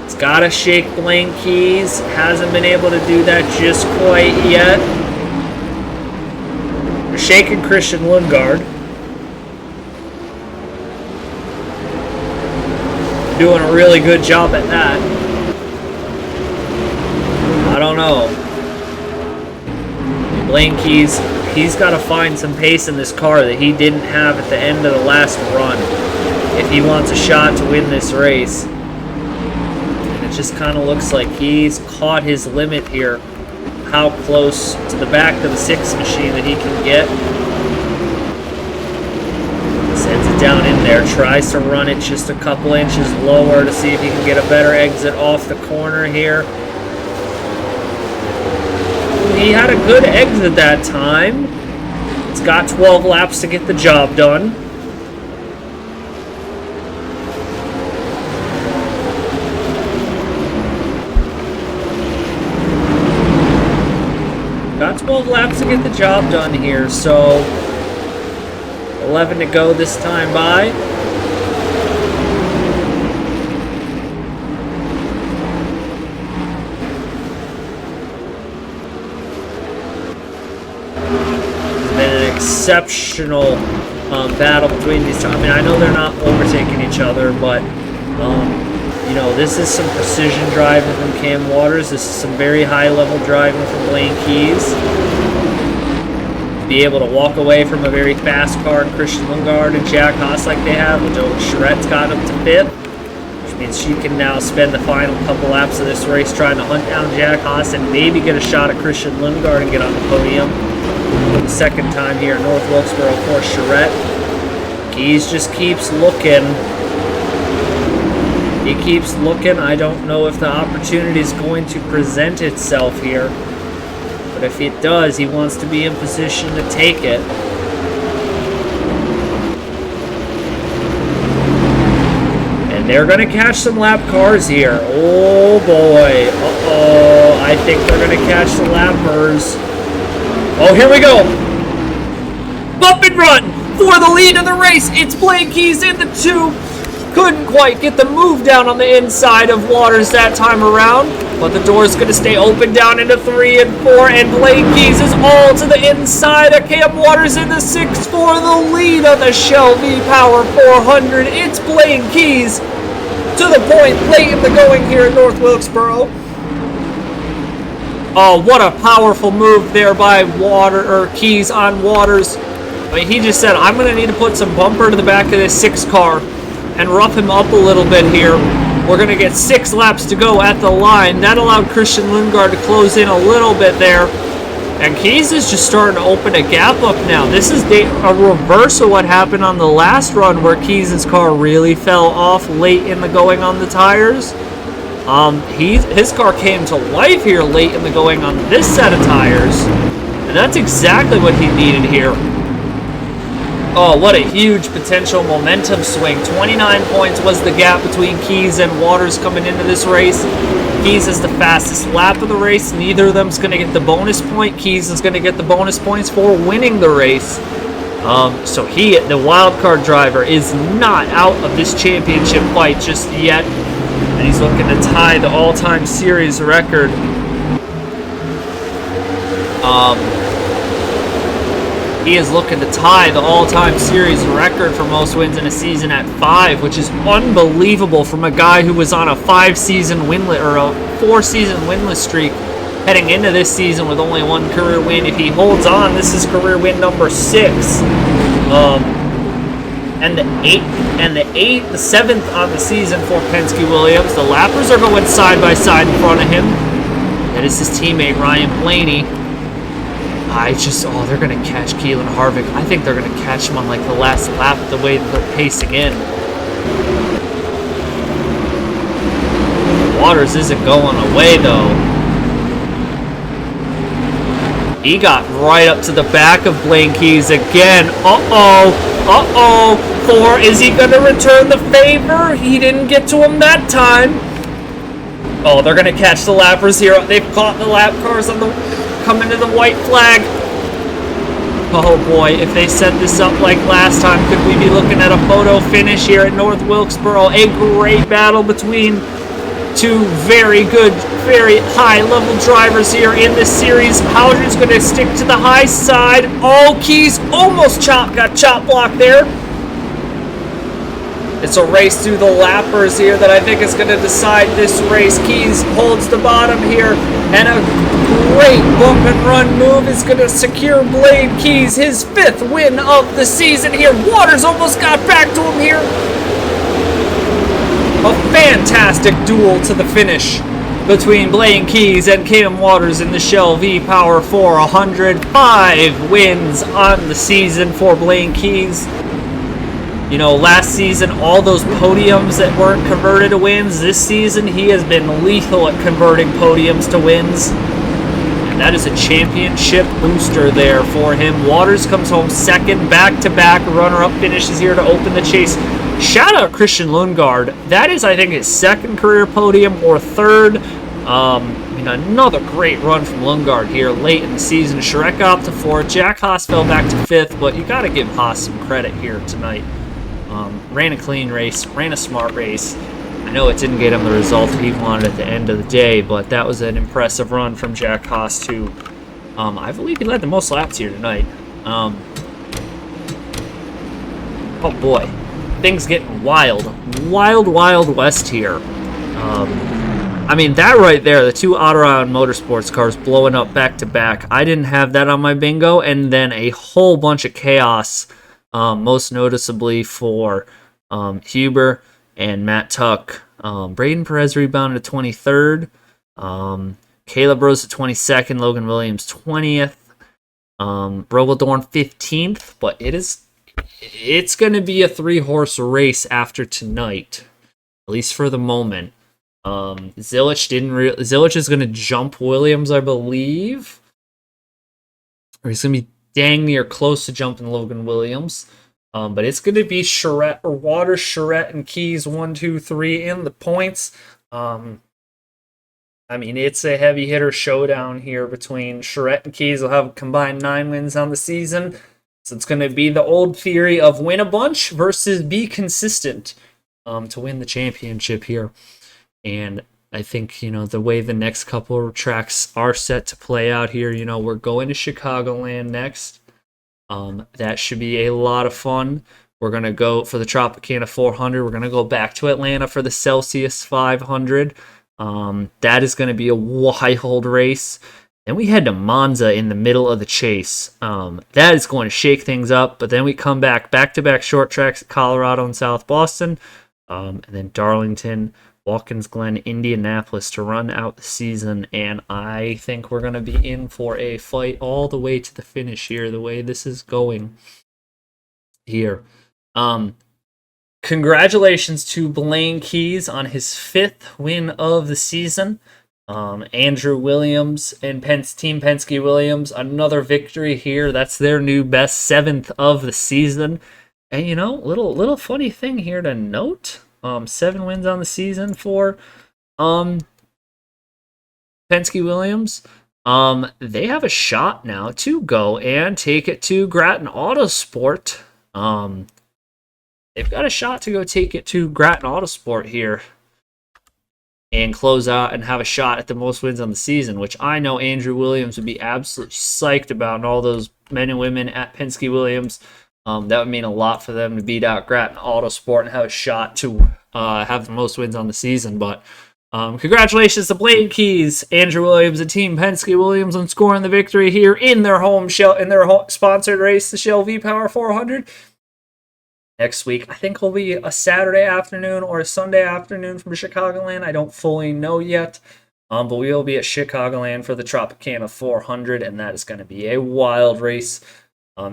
It's got to shake Blaine Keys. Hasn't been able to do that just quite yet. Shaking Christian Lundgaard. Doing a really good job at that. I don't know. Blaine Keys, he's got to find some pace in this car that he didn't have at the end of the last run if he wants a shot to win this race. And it just kind of looks like he's caught his limit here. How close to the back of the 6 machine that he can get. Sends it down in there, tries to run it just a couple inches lower to see if he can get a better exit off the corner here. He had a good exit that time. It's got 12 laps to get the job done. Got 12 laps to get the job done here, so 11 to go this time by. It's been an exceptional battle between these two. I mean, I know they're not overtaking each other, but you know, this is some precision driving from Cam Waters. This is some very high-level driving from Blaine Keys. Be able to walk away from a very fast car in Christian Lundgaard and Jack Haas like they have. Charrette's got up to 5th, which means she can now spend the final couple laps of this race trying to hunt down Jack Haas and maybe get a shot at Christian Lundgaard and get on the podium. For the second time here at North Wilkesboro for Charrette. Keys just keeps looking. He keeps looking. I don't know if the opportunity is going to present itself here. But if it does, he wants to be in position to take it. And they're going to catch some lap cars here. Oh boy. Uh-oh. I think they're going to catch the lappers. Oh, here we go. Bump and run for the lead of the race. It's Blaine Keys in the 2. Couldn't quite get the move down on the inside of Waters that time around, but the door's going to stay open down into 3 and 4, and Blaine Keys is all to the inside of Cam Waters in the 6 for the lead of the Shell V-Power 400. It's Blaine Keys to the point late in the going here in North Wilkesboro. Oh, what a powerful move there by Keys on Waters. I mean, he just said, I'm going to need to put some bumper to the back of this 6 car and rough him up a little bit here. We're going to get 6 laps to go at the line. That allowed Christian Lundgaard to close in a little bit there. And Keys is just starting to open a gap up now. This is a reverse of what happened on the last run where Keys' car really fell off late in the going on the tires. His car came to life here late in the going on this set of tires. And that's exactly what he needed here. Oh, what a huge potential momentum swing. 29 points was the gap between Keys and Waters coming into this race. Keys is the fastest lap of the race. Neither of them's going to get the bonus point. Keys is going to get the bonus points for winning the race. So he, the wild card driver, is not out of this championship fight just yet. And he's looking to tie the all-time series record. He is looking to tie the all-time series record for most wins in a season at 5, which is unbelievable from a guy who was on a 4-season winless streak heading into this season with only 1 career win. If he holds on, this is career win number 6. And the 7th on the season for Penske Williams. The lappers are going side by side in front of him. That is his teammate Ryan Blaney. They're going to catch Keelan Harvick. I think they're going to catch him on like the last lap the way they're pacing in. Waters isn't going away though. He got right up to the back of Blaine Keys again. Is he going to return the favor? He didn't get to him that time. Oh, they're going to catch the lappers here. They've caught the lap cars on the coming to the white flag. Oh boy, if they set this up like last time, could we be looking at a photo finish here at North Wilkesboro? A great battle between two very good, very high-level drivers here in this series. Hauser's going to stick to the high side. Oh, Keys almost got chop blocked there. It's a race through the lappers here that I think is going to decide this race. Keys holds the bottom here, and a great bump and run move is going to secure Blade Keys his 5th win of the season here. Waters almost got back to him here. A fantastic duel to the finish between Blaine Keys and Cam Waters in the Shell V Power 4. 105 wins on the season for Blaine Keys. You know, last season, all those podiums that weren't converted to wins. This season, he has been lethal at converting podiums to wins. And that is a championship booster there for him. Waters comes home 2nd, back-to-back. Runner-up finishes here to open the chase. Shout out Christian Lundgaard. That is, I think, his 2nd career podium or 3rd. Another great run from Lundgaard here late in the season. Shrek got up to 4th. Jack Haas fell back to 5th, but you got to give Haas some credit here tonight. Ran a clean race, ran a smart race. I know it didn't get him the result he wanted at the end of the day, but that was an impressive run from Jack Haas too. I believe he led the most laps here tonight. Oh boy, things getting wild. Wild west here. That right there, the 2 Autoround Motorsports cars blowing up back to back. I didn't have that on my bingo, and then a whole bunch of chaos. Most noticeably for Huber and Matt Tuck. Braden Perez rebounded to 23rd. Caleb Rose to 22nd. Logan Williams 20th. Brogeldorn 15th. But it's going to be a 3-horse race after tonight, at least for the moment. Zilich is going to jump Williams, I believe. Or he's going to be dang near close to jumping Logan Williams. But it's going to be Waters, Charette, and Keys 1, 2, 3 in the points. It's a heavy hitter showdown here between Charette and Keys. They'll have combined 9 wins on the season. So it's going to be the old theory of win a bunch versus be consistent to win the championship here. And I think, the way the next couple of tracks are set to play out here, we're going to Chicagoland next. That should be a lot of fun. We're going to go for the Tropicana 400. We're going to go back to Atlanta for the Celsius 500. That is going to be a wild race. Then we head to Monza in the middle of the chase. That is going to shake things up. But then we come back-to-back short tracks at Colorado and South Boston. And then Darlington, Watkins Glen, Indianapolis to run out the season, and I think we're going to be in for a fight all the way to the finish here, the way this is going here. Congratulations to Blaine Keys on his 5th win of the season. Andrew Williams and Team Penske Williams, another victory here. That's their new best, 7th of the season. And little funny thing here to note. 7 wins on the season for Penske Williams, they have a shot now to go and take it to Grattan Autosport. They've got a shot to go take it to Grattan Autosport here and close out and have a shot at the most wins on the season, which I know Andrew Williams would be absolutely psyched about, and all those men and women at Penske Williams. That would mean a lot for them to beat out Grattan Autosport and have a shot to have the most wins on the season. But congratulations to Blade Keys, Andrew Williams, and Team Penske Williams on scoring the victory here in their home sponsored race, the Shell V-Power 400. Next week, I think will be a Saturday afternoon or a Sunday afternoon from Chicagoland. I don't fully know yet, but we will be at Chicagoland for the Tropicana 400, and that is going to be a wild race.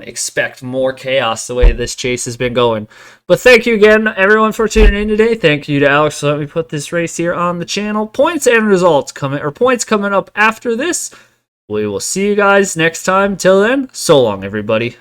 Expect more chaos the way this chase has been going. But thank you again, everyone, for tuning in today. Thank you to Alex for letting me put this race here on the channel. Points and results coming up after this. We will see you guys next time. Till then, so long, everybody.